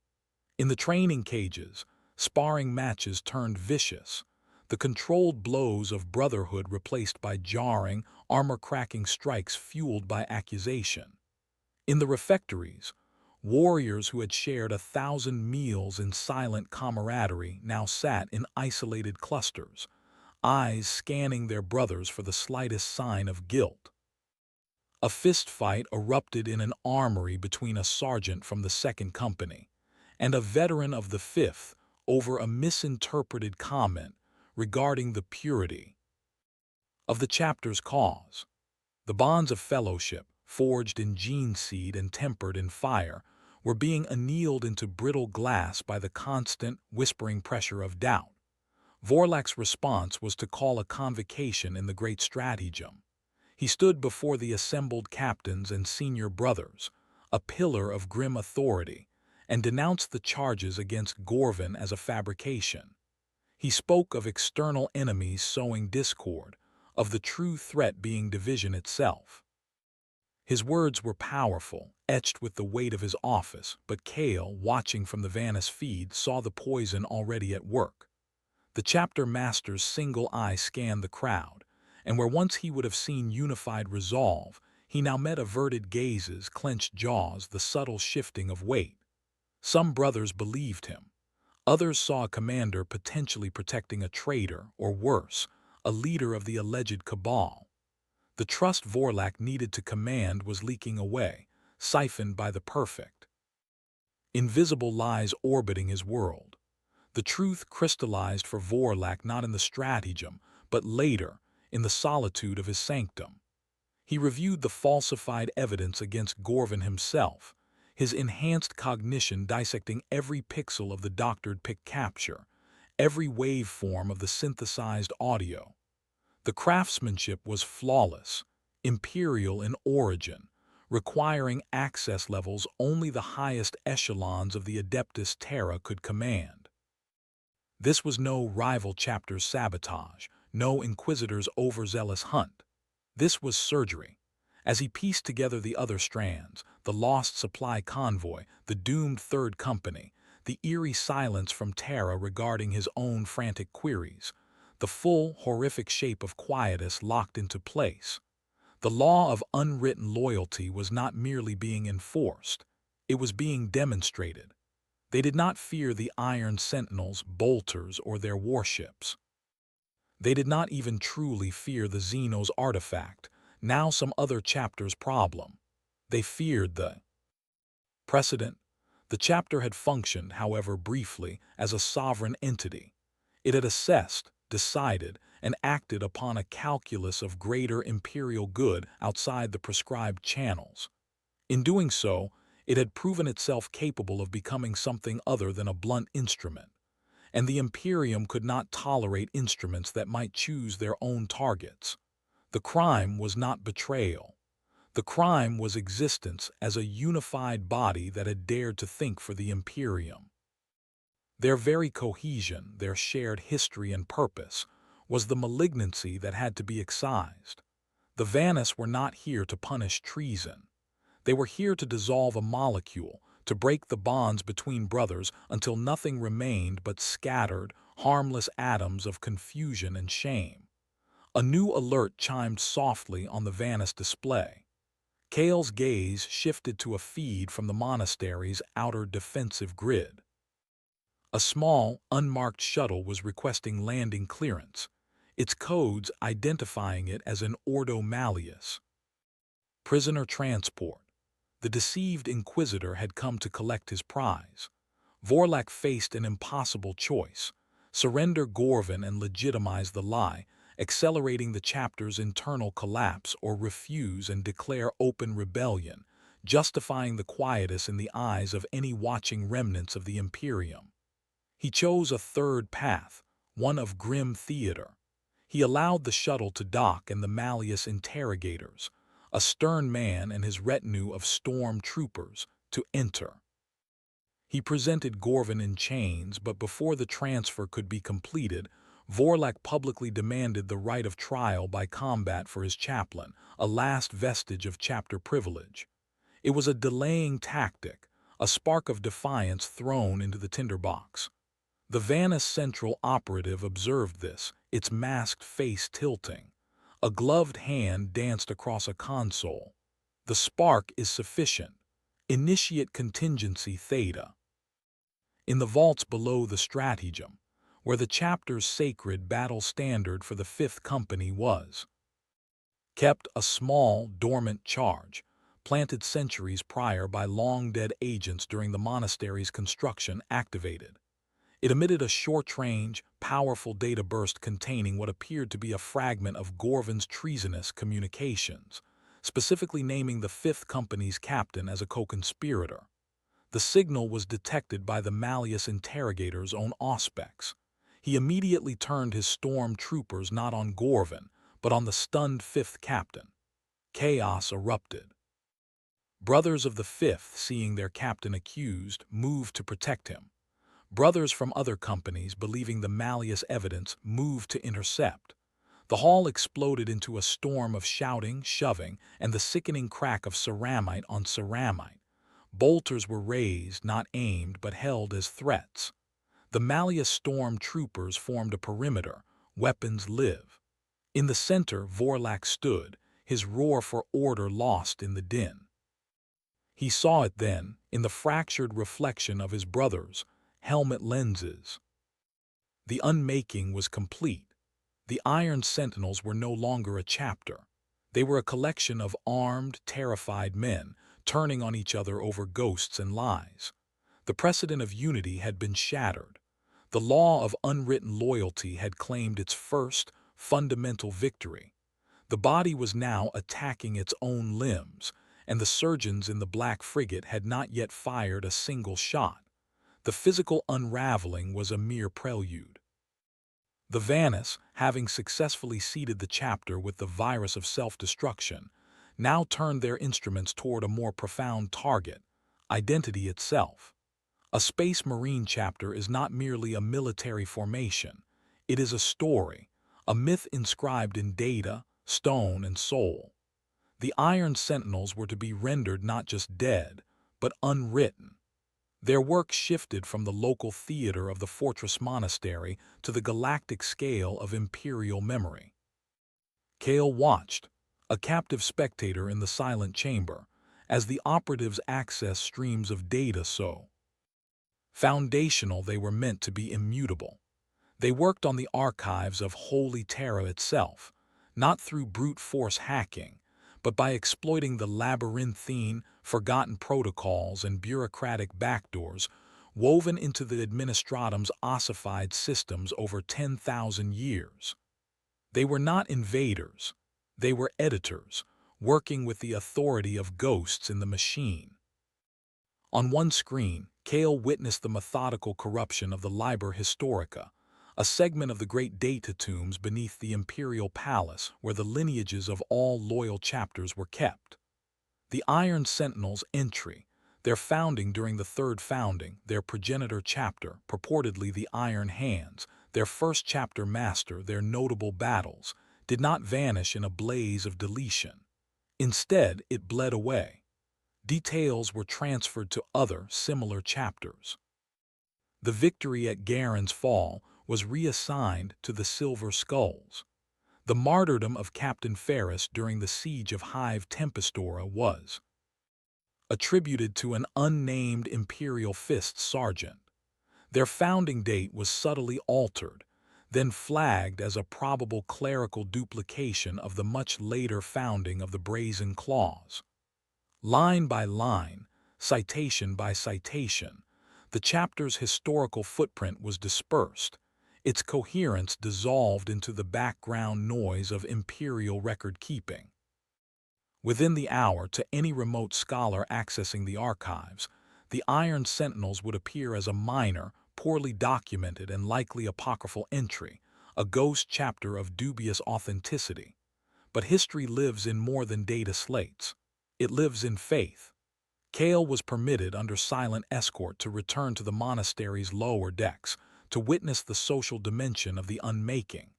In the training cages, sparring matches turned vicious, the controlled blows of brotherhood replaced by jarring, armor-cracking strikes fueled by accusation. In the refectories, warriors who had shared 1,000 meals in silent camaraderie now sat in isolated clusters, eyes scanning their brothers for the slightest sign of guilt. A fistfight erupted in an armory between a sergeant from the Second Company and a veteran of the Fifth over a misinterpreted comment regarding the purity of the chapter's cause. The bonds of fellowship, forged in gene seed and tempered in fire, were being annealed into brittle glass by the constant, whispering pressure of doubt. Vorlak's response was to call a convocation in the great stratagem. He stood before the assembled captains and senior brothers, a pillar of grim authority, and denounced the charges against Gorvin as a fabrication. He spoke of external enemies sowing discord, of the true threat being division itself. His words were powerful, etched with the weight of his office, but Kael, watching from the Vannis feed, saw the poison already at work. The chapter master's single eye scanned the crowd, and where once he would have seen unified resolve, he now met averted gazes, clenched jaws, the subtle shifting of weight. Some brothers believed him. Others saw a commander potentially protecting a traitor, or worse, a leader of the alleged cabal. The trust Vorlak needed to command was leaking away, siphoned by the perfect. Invisible lies orbiting his world. The truth crystallized for Vorlak not in the stratagem, but later, in the solitude of his sanctum. He reviewed the falsified evidence against Gorvin himself, his enhanced cognition dissecting every pixel of the doctored pic capture, every waveform of the synthesized audio. The craftsmanship was flawless, imperial in origin, requiring access levels only the highest echelons of the Adeptus Terra could command. This was no rival chapter's sabotage, no Inquisitor's overzealous hunt. This was surgery. As he pieced together the other strands, the lost supply convoy, the doomed Third Company, the eerie silence from Terra regarding his own frantic queries, the full, horrific shape of Quietus locked into place. The law of unwritten loyalty was not merely being enforced, it was being demonstrated. They did not fear the Iron Sentinels, bolters, or their warships. They did not even truly fear the Xenos artifact, now some other chapter's problem. They feared the precedent. The chapter had functioned, however briefly, as a sovereign entity. It had assessed, decided, and acted upon a calculus of greater imperial good outside the prescribed channels. In doing so, it had proven itself capable of becoming something other than a blunt instrument, and the Imperium could not tolerate instruments that might choose their own targets. The crime was not betrayal. The crime was existence as a unified body that had dared to think for the Imperium. Their very cohesion, their shared history and purpose, was the malignancy that had to be excised. The Vannis were not here to punish treason. They were here to dissolve a molecule, to break the bonds between brothers until nothing remained but scattered, harmless atoms of confusion and shame. A new alert chimed softly on the Vannis display. Kael's gaze shifted to a feed from the monastery's outer defensive grid. A small, unmarked shuttle was requesting landing clearance, its codes identifying it as an Ordo Malleus. Prisoner transport. The deceived Inquisitor had come to collect his prize. Vorlak faced an impossible choice: surrender Gorvin and legitimize the lie, accelerating the chapter's internal collapse, or refuse and declare open rebellion, justifying the quietus in the eyes of any watching remnants of the Imperium. He chose a third path, one of grim theater. He allowed the shuttle to dock and the Malleus interrogators, a stern man and his retinue of storm troopers, to enter. He presented Gorvin in chains, but before the transfer could be completed, Vorlak publicly demanded the right of trial by combat for his chaplain, a last vestige of chapter privilege. It was a delaying tactic, a spark of defiance thrown into the tinderbox. The Vannis Central operative observed this, its masked face tilting. A gloved hand danced across a console. The spark is sufficient. Initiate contingency theta. In the vaults below the stratagem, where the chapter's sacred battle standard for the Fifth Company was kept, a small, dormant charge, planted centuries prior by long-dead agents during the monastery's construction, activated. It emitted a short-range, powerful data burst containing what appeared to be a fragment of Gorvin's treasonous communications, specifically naming the Fifth Company's captain as a co-conspirator. The signal was detected by the Malleus interrogator's own auspex. He immediately turned his storm troopers not on Gorvin, but on the stunned Fifth Captain. Chaos erupted. Brothers of the Fifth, seeing their captain accused, moved to protect him. Brothers from other companies, believing the Malleus evidence, moved to intercept. The hall exploded into a storm of shouting, shoving, and the sickening crack of ceramite on ceramite. Bolters were raised, not aimed, but held as threats. The Malleus storm troopers formed a perimeter, weapons live. In the center, Vorlak stood, his roar for order lost in the din. He saw it then, in the fractured reflection of his brothers, helmet lenses. The unmaking was complete. The Iron Sentinels were no longer a chapter. They were a collection of armed, terrified men, turning on each other over ghosts and lies. The precedent of unity had been shattered. The law of unwritten loyalty had claimed its first, fundamental victory. The body was now attacking its own limbs, and the surgeons in the Black Frigate had not yet fired a single shot. The physical unraveling was a mere prelude. The Vannis, having successfully seeded the chapter with the virus of self-destruction, now turned their instruments toward a more profound target, identity itself. A Space Marine chapter is not merely a military formation. It is a story, a myth inscribed in data, stone, and soul. The Iron Sentinels were to be rendered not just dead, but unwritten. Their work shifted from the local theater of the Fortress Monastery to the galactic scale of Imperial memory. Kael watched, a captive spectator in the silent chamber, as the operatives accessed streams of data so foundational they were meant to be immutable. They worked on the archives of Holy Terra itself, not through brute force hacking, but by exploiting the labyrinthine, forgotten protocols and bureaucratic backdoors woven into the administratum's ossified systems over 10,000 years. They were not invaders. They were editors, working with the authority of ghosts in the machine. On one screen, Kael witnessed the methodical corruption of the Liber Historica, a segment of the great data tombs beneath the Imperial Palace where the lineages of all loyal chapters were kept. The Iron Sentinels' entry, their founding during the Third Founding, their progenitor chapter, purportedly the Iron Hands, their first chapter master, their notable battles, did not vanish in a blaze of deletion. Instead, it bled away. Details were transferred to other, similar chapters. The victory at Garen's Fall was reassigned to the Silver Skulls. The martyrdom of Captain Ferris during the siege of Hive Tempestora was attributed to an unnamed Imperial Fist sergeant. Their founding date was subtly altered, then flagged as a probable clerical duplication of the much later founding of the Brazen Claws. Line by line, citation by citation, the chapter's historical footprint was dispersed, its coherence dissolved into the background noise of Imperial record-keeping. Within the hour, to any remote scholar accessing the archives, the Iron Sentinels would appear as a minor, poorly documented and likely apocryphal entry, a ghost chapter of dubious authenticity. But history lives in more than data slates. It lives in faith. Kael was permitted under silent escort to return to the monastery's lower decks, to witness the social dimension of the unmaking.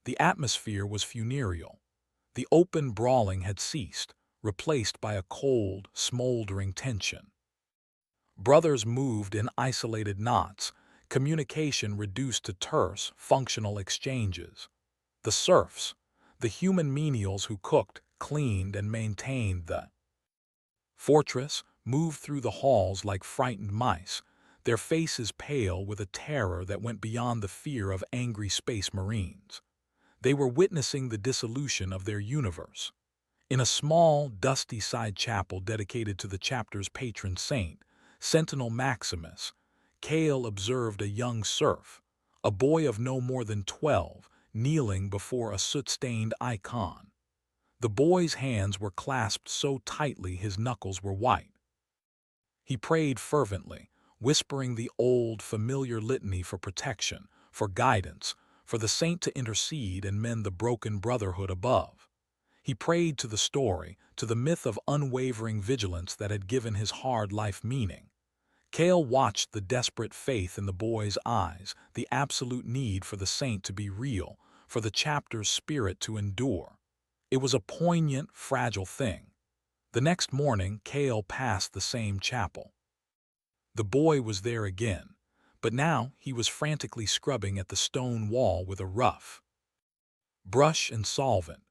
The atmosphere was funereal. The open brawling had ceased, replaced by a cold, smoldering tension. Brothers moved in isolated knots, communication reduced to terse, functional exchanges. The serfs, the human menials who cooked, cleaned, and maintained the fortress, moved through the halls like frightened mice, their faces pale with a terror that went beyond the fear of angry space marines. They were witnessing the dissolution of their universe. In a small, dusty side chapel dedicated to the chapter's patron saint, Sentinel Maximus, Kael observed a young serf, a boy of no more than 12, kneeling before a soot-stained icon. The boy's hands were clasped so tightly his knuckles were white. He prayed fervently, whispering the old, familiar litany for protection, for guidance, for the saint to intercede and mend the broken brotherhood above. He prayed to the story, to the myth of unwavering vigilance that had given his hard life meaning. Kael watched the desperate faith in the boy's eyes, the absolute need for the saint to be real, for the chapter's spirit to endure. It was a poignant, fragile thing. The next morning, Kael passed the same chapel. The boy was there again, but now he was frantically scrubbing at the stone wall with a rough brush and solvent.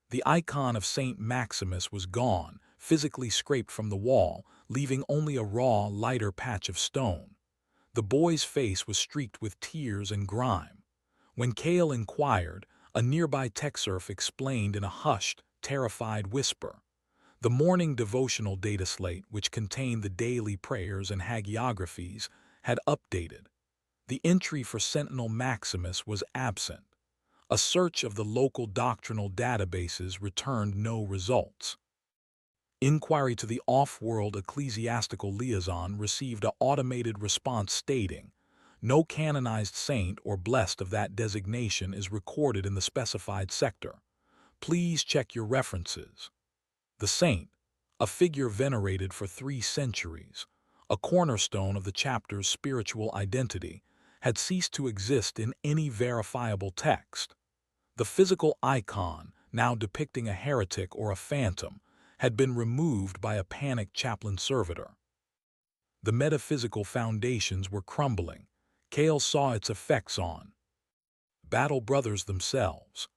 The icon of Saint Maximus was gone, physically scraped from the wall, leaving only a raw, lighter patch of stone. The boy's face was streaked with tears and grime. When Kael inquired, a nearby tech serf explained in a hushed, terrified whisper. The morning devotional data slate, which contained the daily prayers and hagiographies, had updated. The entry for Sentinel Maximus was absent. A search of the local doctrinal databases returned no results. Inquiry to the off-world ecclesiastical liaison received an automated response stating, "No canonized saint or blessed of that designation is recorded in the specified sector. Please check your references." The saint, a figure venerated for 3 centuries, a cornerstone of the chapter's spiritual identity, had ceased to exist in any verifiable text. The physical icon, now depicting a heretic or a phantom, had been removed by a panicked chaplain servitor. The metaphysical foundations were crumbling. Kael saw its effects on battle brothers themselves.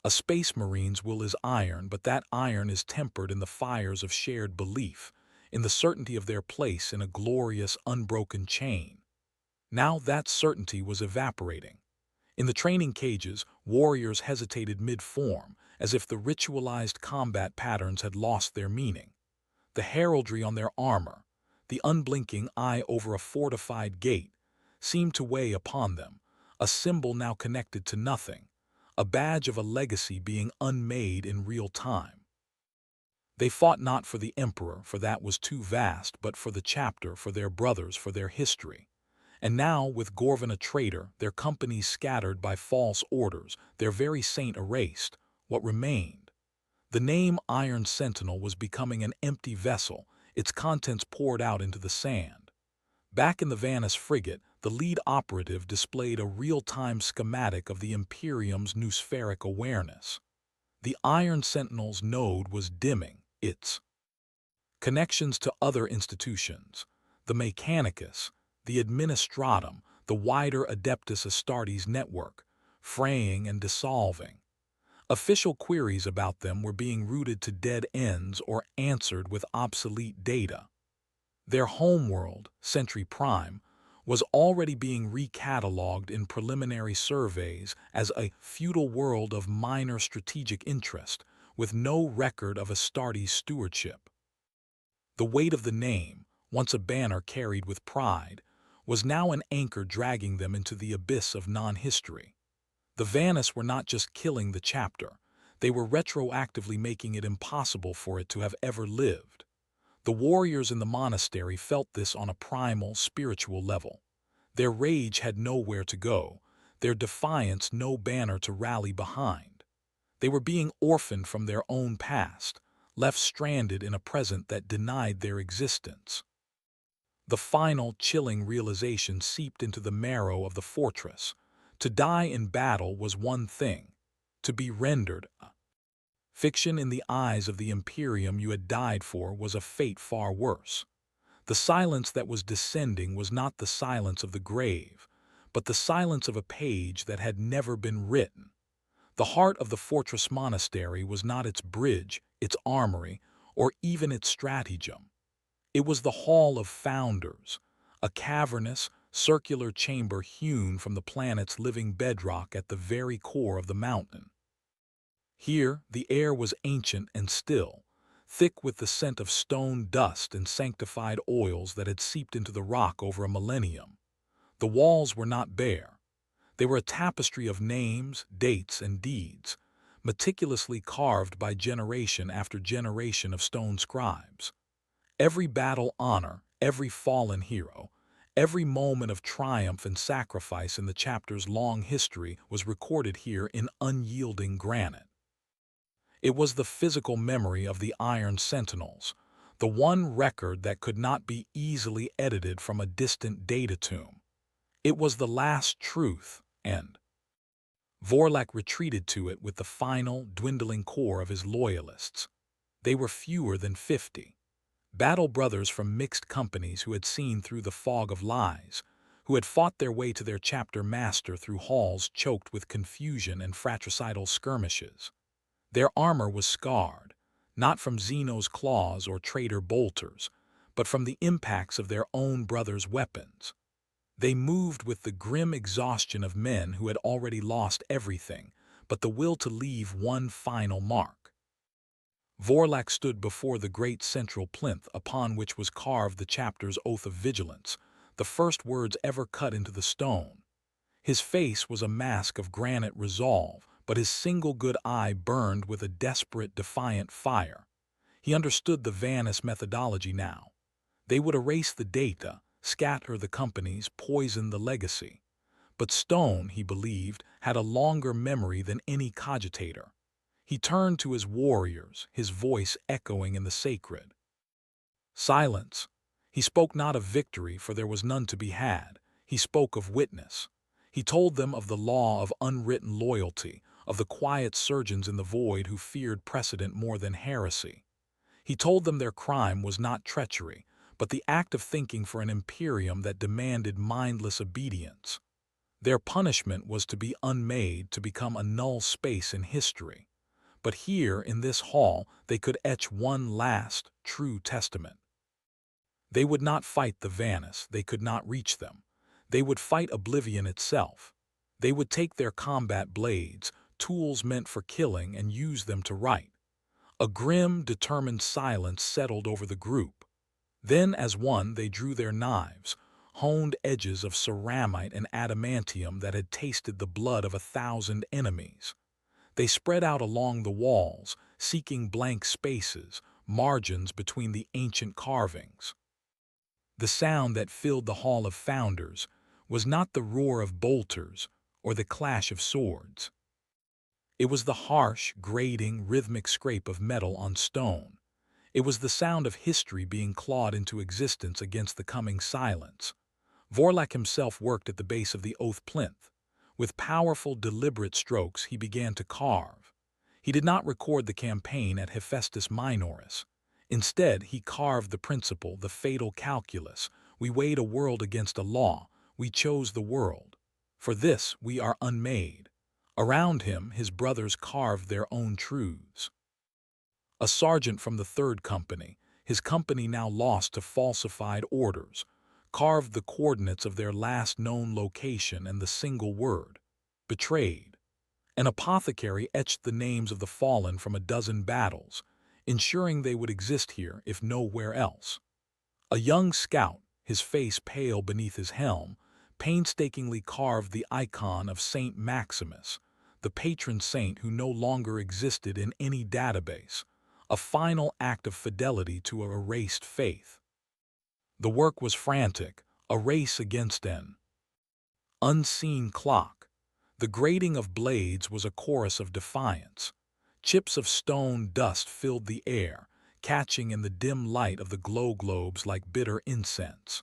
A space marine's will is iron, but that iron is tempered in the fires of shared belief, in the certainty of their place in a glorious, unbroken chain. Now that certainty was evaporating. In the training cages, warriors hesitated mid-form, as if the ritualized combat patterns had lost their meaning. The heraldry on their armor, the unblinking eye over a fortified gate, seemed to weigh upon them, a symbol now connected to nothing, a badge of a legacy being unmade in real time. They fought not for the emperor, for that was too vast, but for the chapter, for their brothers, for their history. And now, with Gorvan a traitor, their companies scattered by false orders, their very saint erased, what remained? The name Iron Sentinel was becoming an empty vessel, its contents poured out into the sand. Back in the Vannis frigate, the lead operative displayed a real-time schematic of the Imperium's noospheric awareness. The Iron Sentinel's node was dimming, its connections to other institutions, the Mechanicus, the Administratum, the wider Adeptus Astartes network, fraying and dissolving. Official queries about them were being routed to dead ends or answered with obsolete data. Their homeworld, Sentry Prime, was already being recatalogued in preliminary surveys as a feudal world of minor strategic interest, with no record of Astartes stewardship. The weight of the name, once a banner carried with pride, was now an anchor dragging them into the abyss of non-history. The Vannis were not just killing the chapter, they were retroactively making it impossible for it to have ever lived. The warriors in the monastery felt this on a primal, spiritual level. Their rage had nowhere to go, their defiance no banner to rally behind. They were being orphaned from their own past, left stranded in a present that denied their existence. The final, chilling realization seeped into the marrow of the fortress. To die in battle was one thing. To be rendered fiction in the eyes of the Imperium you had died for was a fate far worse. The silence that was descending was not the silence of the grave, but the silence of a page that had never been written. The heart of the fortress monastery was not its bridge, its armory, or even its stratagem. It was the Hall of Founders, a cavernous, circular chamber hewn from the planet's living bedrock at the very core of the mountain. Here, the air was ancient and still, thick with the scent of stone dust and sanctified oils that had seeped into the rock over a millennium. The walls were not bare. They were a tapestry of names, dates, and deeds, meticulously carved by generation after generation of stone scribes. Every battle honor, every fallen hero, every moment of triumph and sacrifice in the chapter's long history was recorded here in unyielding granite. It was the physical memory of the Iron Sentinels, the one record that could not be easily edited from a distant data tomb. It was the last truth, and Vorlak retreated to it with the final, dwindling core of his loyalists. They were fewer than 50. Battle brothers from mixed companies who had seen through the fog of lies, who had fought their way to their chapter master through halls choked with confusion and fratricidal skirmishes. Their armor was scarred, not from Xeno's claws or traitor bolters, but from the impacts of their own brothers' weapons. They moved with the grim exhaustion of men who had already lost everything, but the will to leave one final mark. Vorlak stood before the great central plinth upon which was carved the chapter's oath of vigilance, the first words ever cut into the stone. His face was a mask of granite resolve, but his single good eye burned with a desperate, defiant fire. He understood the Vanis methodology now. They would erase the data, scatter the companies, poison the legacy. But Stone, he believed, had a longer memory than any cogitator. He turned to his warriors, his voice echoing in the sacred. Silence. He spoke not of victory, for there was none to be had. He spoke of witness. He told them of the law of unwritten loyalty, of the quiet surgeons in the void who feared precedent more than heresy. He told them their crime was not treachery, but the act of thinking for an imperium that demanded mindless obedience. Their punishment was to be unmade, to become a null space in history. But here, in this hall, they could etch one last, true testament. They would not fight the Vanis, they could not reach them. They would fight oblivion itself. They would take their combat blades, tools meant for killing, and use them to right. A grim, determined silence settled over the group. Then, as one, they drew their knives, honed edges of ceramite and adamantium that had tasted the blood of 1,000 enemies. They spread out along the walls, seeking blank spaces, margins between the ancient carvings. The sound that filled the Hall of Founders was not the roar of bolters or the clash of swords. It was the harsh, grating, rhythmic scrape of metal on stone. It was the sound of history being clawed into existence against the coming silence. Vorlak himself worked at the base of the oath plinth. With powerful, deliberate strokes, he began to carve. He did not record the campaign at Hephaestus Minoris. Instead, he carved the principle, the fatal calculus. We weighed a world against a law. We chose the world. For this, we are unmade. Around him, his brothers carved their own truths. A sergeant from the 3rd Company, his company now lost to falsified orders, carved the coordinates of their last known location and the single word, betrayed. An apothecary etched the names of the fallen from a dozen battles, ensuring they would exist here if nowhere else. A young scout, his face pale beneath his helm, painstakingly carved the icon of Saint Maximus, the patron saint who no longer existed in any database, a final act of fidelity to a erased faith. The work was frantic, a race against an unseen clock. The grating of blades was a chorus of defiance. Chips of stone dust filled the air, catching in the dim light of the glow globes like bitter incense.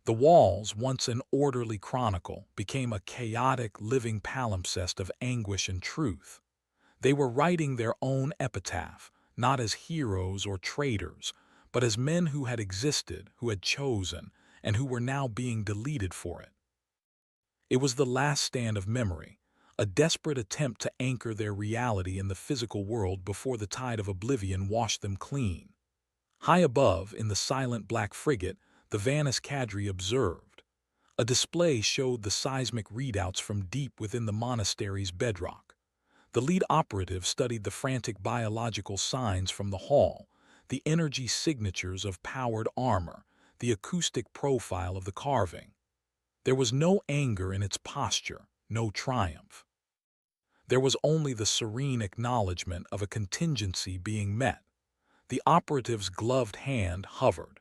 The walls, once an orderly chronicle, became a chaotic, living palimpsest of anguish and truth. They were writing their own epitaph, not as heroes or traitors, but as men who had existed, who had chosen, and who were now being deleted for it. It was the last stand of memory, a desperate attempt to anchor their reality in the physical world before the tide of oblivion washed them clean. High above, in the silent black frigate, the Vanis cadre observed. A display showed the seismic readouts from deep within the monastery's bedrock. The lead operative studied the frantic biological signs from the hall, the energy signatures of powered armor, the acoustic profile of the carving. There was no anger in its posture, no triumph. There was only the serene acknowledgement of a contingency being met. The operative's gloved hand hovered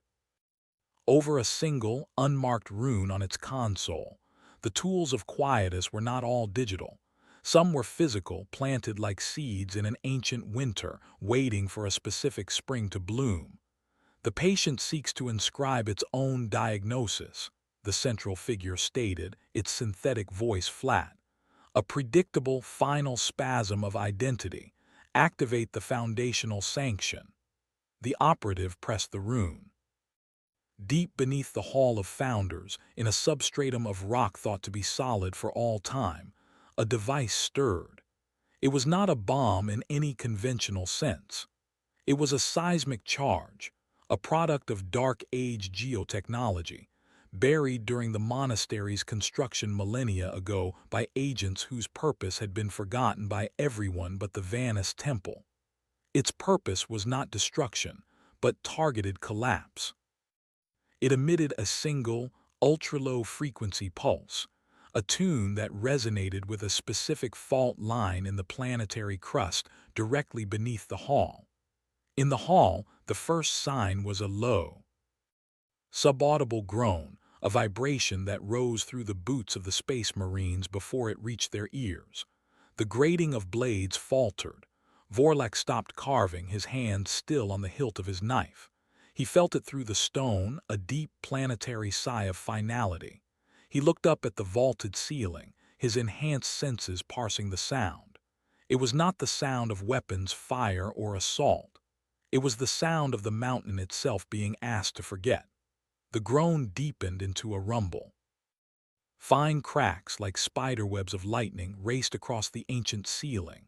over a single, unmarked rune on its console. The tools of Quietus were not all digital. Some were physical, planted like seeds in an ancient winter, waiting for a specific spring to bloom. The patient seeks to inscribe its own diagnosis, the central figure stated, its synthetic voice flat. A predictable, final spasm of identity. Activate the foundational sanction. The operative pressed the rune. Deep beneath the Hall of Founders, in a substratum of rock thought to be solid for all time, a device stirred. It was not a bomb in any conventional sense. It was a seismic charge, a product of Dark Age geotechnology, buried during the monastery's construction millennia ago by agents whose purpose had been forgotten by everyone but the Vanus Temple. Its purpose was not destruction, but targeted collapse. It emitted a single, ultra-low frequency pulse, a tune that resonated with a specific fault line in the planetary crust directly beneath the hall. In the hall, the first sign was a low, subaudible groan, a vibration that rose through the boots of the Space Marines before it reached their ears. The grating of blades faltered. Vorlak stopped carving, his hand still on the hilt of his knife. He felt it through the stone, a deep planetary sigh of finality. He looked up at the vaulted ceiling, his enhanced senses parsing the sound. It was not the sound of weapons, fire, or assault. It was the sound of the mountain itself being asked to forget. The groan deepened into a rumble. Fine cracks like spiderwebs of lightning raced across the ancient ceiling.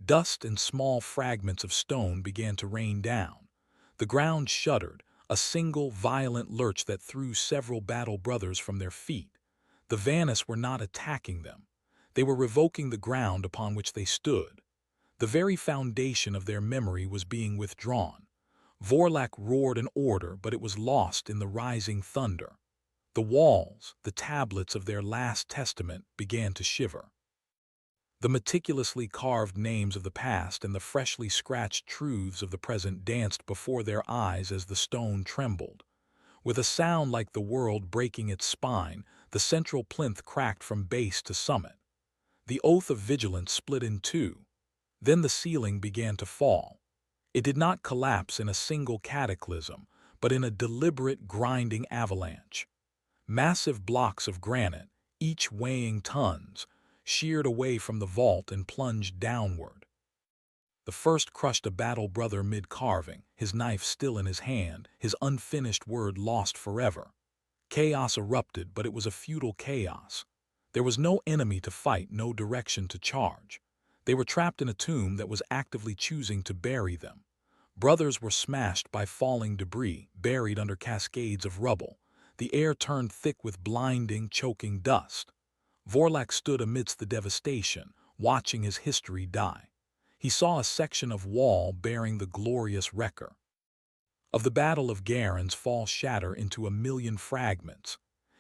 Dust and small fragments of stone began to rain down. The ground shuddered, a single violent lurch that threw several battle brothers from their feet. The Vanus were not attacking them. They were revoking the ground upon which they stood. The very foundation of their memory was being withdrawn. Vorlak roared an order, but it was lost in the rising thunder. The walls, the tablets of their last testament, began to shiver. The meticulously carved names of the past and the freshly scratched truths of the present danced before their eyes as the stone trembled. With a sound like the world breaking its spine, the central plinth cracked from base to summit. The oath of vigilance split in two. Then the ceiling began to fall. It did not collapse in a single cataclysm, but in a deliberate, grinding avalanche. Massive blocks of granite, each weighing tons, sheared away from the vault and plunged downward. The first crushed a battle brother mid-carving, his knife still in his hand, his unfinished word lost forever. Chaos erupted, but it was a futile chaos. There was no enemy to fight, no direction to charge. They were trapped in a tomb that was actively choosing to bury them. Brothers were smashed by falling debris, buried under cascades of rubble. The air turned thick with blinding, choking dust. Vorlak stood amidst the devastation, watching his history die. He saw a section of wall bearing the glorious wrecker of the Battle of Garen's fall shatter into a million fragments.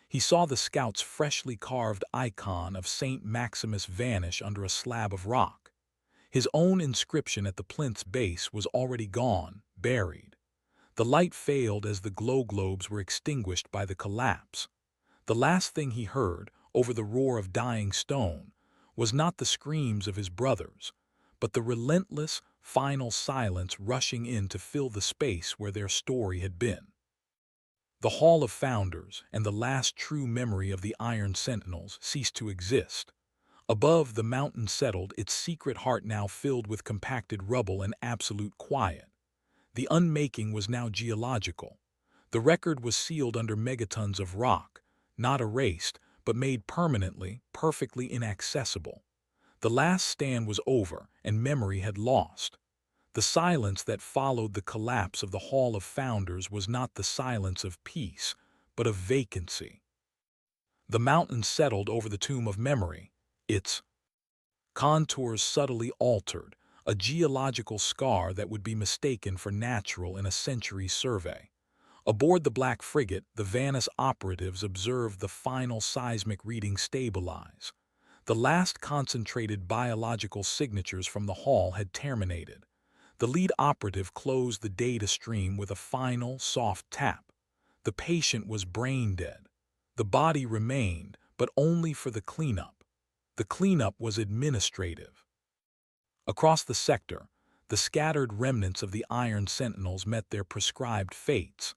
He saw the scout's freshly carved icon of Saint Maximus vanish under a slab of rock. His own inscription at the plinth's base was already gone, buried. The light failed as the glow globes were extinguished by the collapse. The last thing he heard, over the roar of dying stone, was not the screams of his brothers, but the relentless, final silence rushing in to fill the space where their story had been. The Hall of Founders and the last true memory of the Iron Sentinels ceased to exist. Above, the mountain settled, its secret heart now filled with compacted rubble and absolute quiet. The unmaking was now geological. The record was sealed under megatons of rock, not erased, but made permanently, perfectly inaccessible. The last stand was over, and memory had lost. The silence that followed the collapse of the Hall of Founders was not the silence of peace, but of vacancy. The mountain settled over the tomb of memory, its contours subtly altered, a geological scar that would be mistaken for natural in a century's survey. Aboard the Black Frigate, the Vanus operatives observed the final seismic reading stabilize. The last concentrated biological signatures from the hall had terminated. The lead operative closed the data stream with a final, soft tap. The patient was brain dead. The body remained, but only for the cleanup. The cleanup was administrative. Across the sector, the scattered remnants of the Iron Sentinels met their prescribed fates.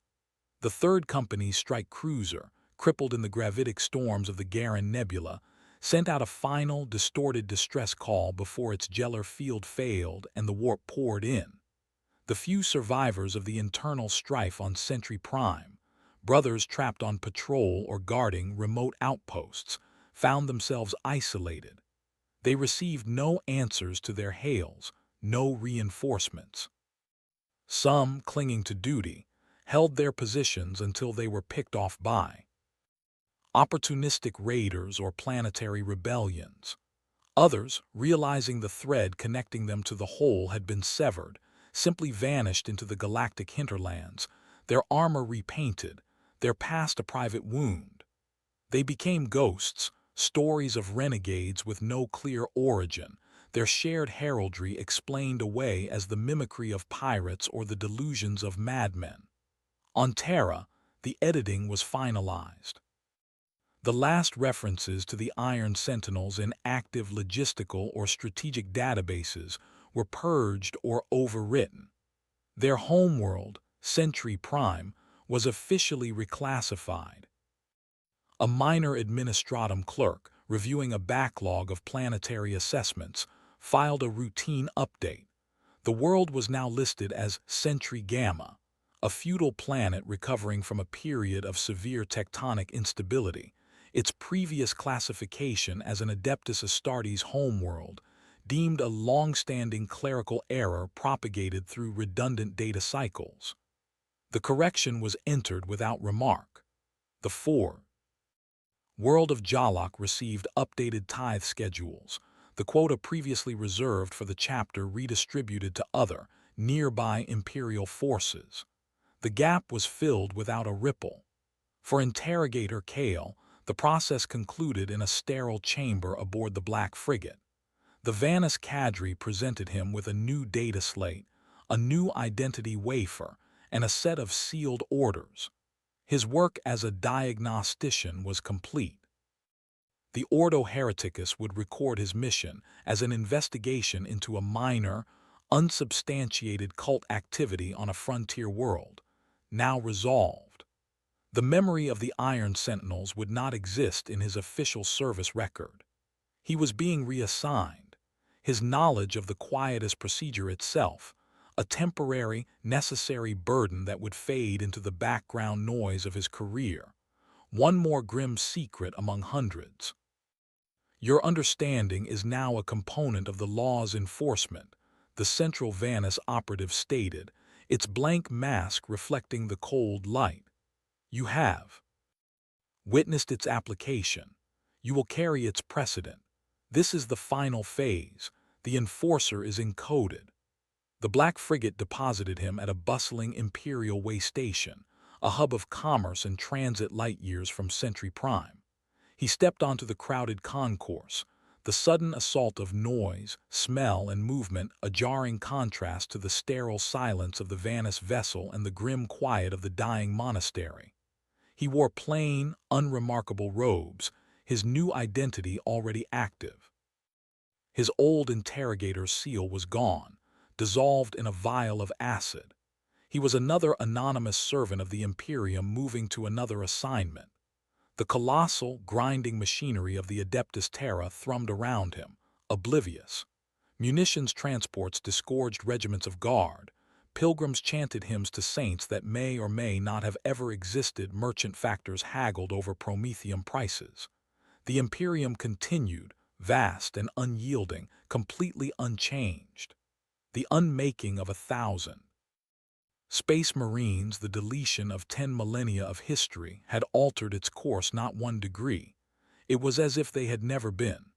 The Third Company's strike cruiser, crippled in the gravitic storms of the Garen Nebula, sent out a final, distorted distress call before its Geller field failed and the warp poured in. The few survivors of the internal strife on Sentry Prime, brothers trapped on patrol or guarding remote outposts, found themselves isolated. They received no answers to their hails, no reinforcements. Some, clinging to duty, held their positions until they were picked off by opportunistic raiders or planetary rebellions. Others, realizing the thread connecting them to the whole had been severed, simply vanished into the galactic hinterlands, their armor repainted, their past a private wound. They became ghosts, stories of renegades with no clear origin, their shared heraldry explained away as the mimicry of pirates or the delusions of madmen. On Terra, the editing was finalized. The last references to the Iron Sentinels in active logistical or strategic databases were purged or overwritten. Their homeworld, Century Prime, was officially reclassified. A minor administratum clerk, reviewing a backlog of planetary assessments, filed a routine update. The world was now listed as Century Gamma, a feudal planet recovering from a period of severe tectonic instability. Its previous classification as an Adeptus Astartes homeworld, deemed a long-standing clerical error propagated through redundant data cycles. The correction was entered without remark. The world of Jalak received updated tithe schedules, the quota previously reserved for the chapter redistributed to other, nearby Imperial forces. The gap was filled without a ripple. For Interrogator Kael, the process concluded in a sterile chamber aboard the Black Frigate. The Vanus cadre presented him with a new data slate, a new identity wafer, and a set of sealed orders. His work as a diagnostician was complete. The Ordo Hereticus would record his mission as an investigation into a minor, unsubstantiated cult activity on a frontier world, now resolved. The memory of the Iron Sentinels would not exist in his official service record. He was being reassigned. His knowledge of the Quietus procedure itself, a temporary, necessary burden that would fade into the background noise of his career, one more grim secret among hundreds. Your understanding is now a component of the law's enforcement, the Central Vanus operative stated, its blank mask reflecting the cold light. You have witnessed its application. You will carry its precedent. This is the final phase. The enforcer is encoded. The Black Frigate deposited him at a bustling Imperial way station, a hub of commerce and transit light years from Century Prime. He stepped onto the crowded concourse, the sudden assault of noise, smell, and movement a jarring contrast to the sterile silence of the Vanus vessel and the grim quiet of the dying monastery. He wore plain, unremarkable robes, his new identity already active. His old interrogator's seal was gone, dissolved in a vial of acid. He was another anonymous servant of the Imperium moving to another assignment. The colossal, grinding machinery of the Adeptus Terra thrummed around him, oblivious. Munitions transports disgorged regiments of guard. Pilgrims chanted hymns to saints that may or may not have ever existed. Merchant factors haggled over promethium prices. The Imperium continued, vast and unyielding, completely unchanged. The unmaking of 1,000. Space Marines, the deletion of 10 millennia of history, had altered its course not 1 degree. It was as if they had never been.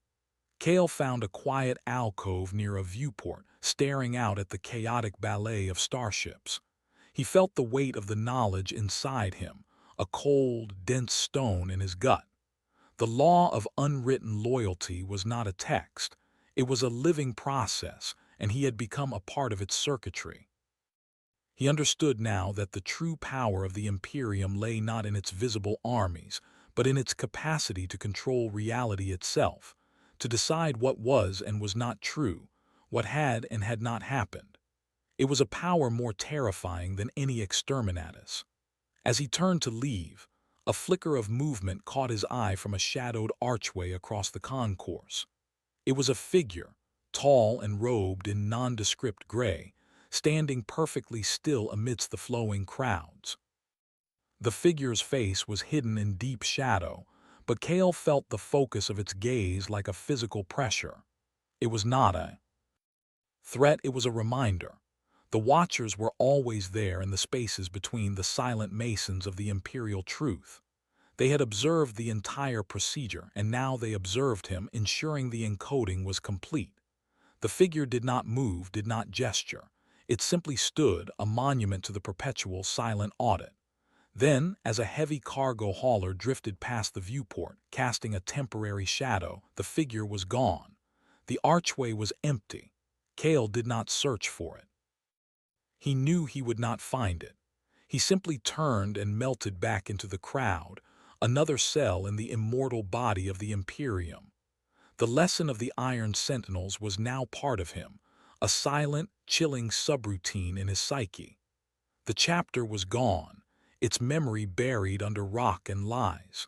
Kael found a quiet alcove near a viewport, staring out at the chaotic ballet of starships. He felt the weight of the knowledge inside him, a cold, dense stone in his gut. The law of unwritten loyalty was not a text. It was a living process, and he had become a part of its circuitry. He understood now that the true power of the Imperium lay not in its visible armies, but in its capacity to control reality itself, to decide what was and was not true, what had and had not happened. It was a power more terrifying than any Exterminatus. As he turned to leave, a flicker of movement caught his eye from a shadowed archway across the concourse. It was a figure, tall and robed in nondescript gray, standing perfectly still amidst the flowing crowds. The figure's face was hidden in deep shadow, but Kael felt the focus of its gaze like a physical pressure. It was not a threat, it was a reminder. The Watchers were always there in the spaces between the silent masons of the Imperial truth. They had observed the entire procedure, and now they observed him, ensuring the encoding was complete. The figure did not move, did not gesture. It simply stood, a monument to the perpetual silent audit. Then, as a heavy cargo hauler drifted past the viewport, casting a temporary shadow, the figure was gone. The archway was empty. Kael did not search for it. He knew he would not find it. He simply turned and melted back into the crowd, another cell in the immortal body of the Imperium. The lesson of the Iron Sentinels was now part of him, a silent, chilling subroutine in his psyche. The chapter was gone, its memory buried under rock and lies.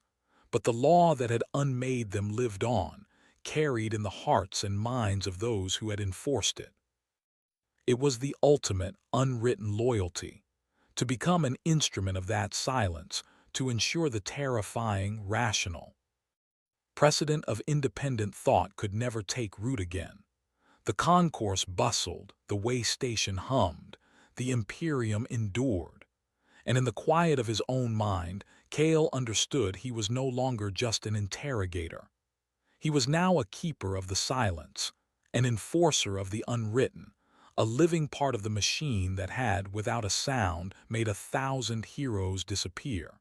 But the law that had unmade them lived on, carried in the hearts and minds of those who had enforced it. It was the ultimate unwritten loyalty, to become an instrument of that silence, to ensure the terrifying, rational precedent of independent thought could never take root again. The concourse bustled, the way station hummed, the Imperium endured. And in the quiet of his own mind, Kael understood he was no longer just an interrogator. He was now a keeper of the silence, an enforcer of the unwritten, a living part of the machine that had, without a sound, made 1,000 heroes disappear.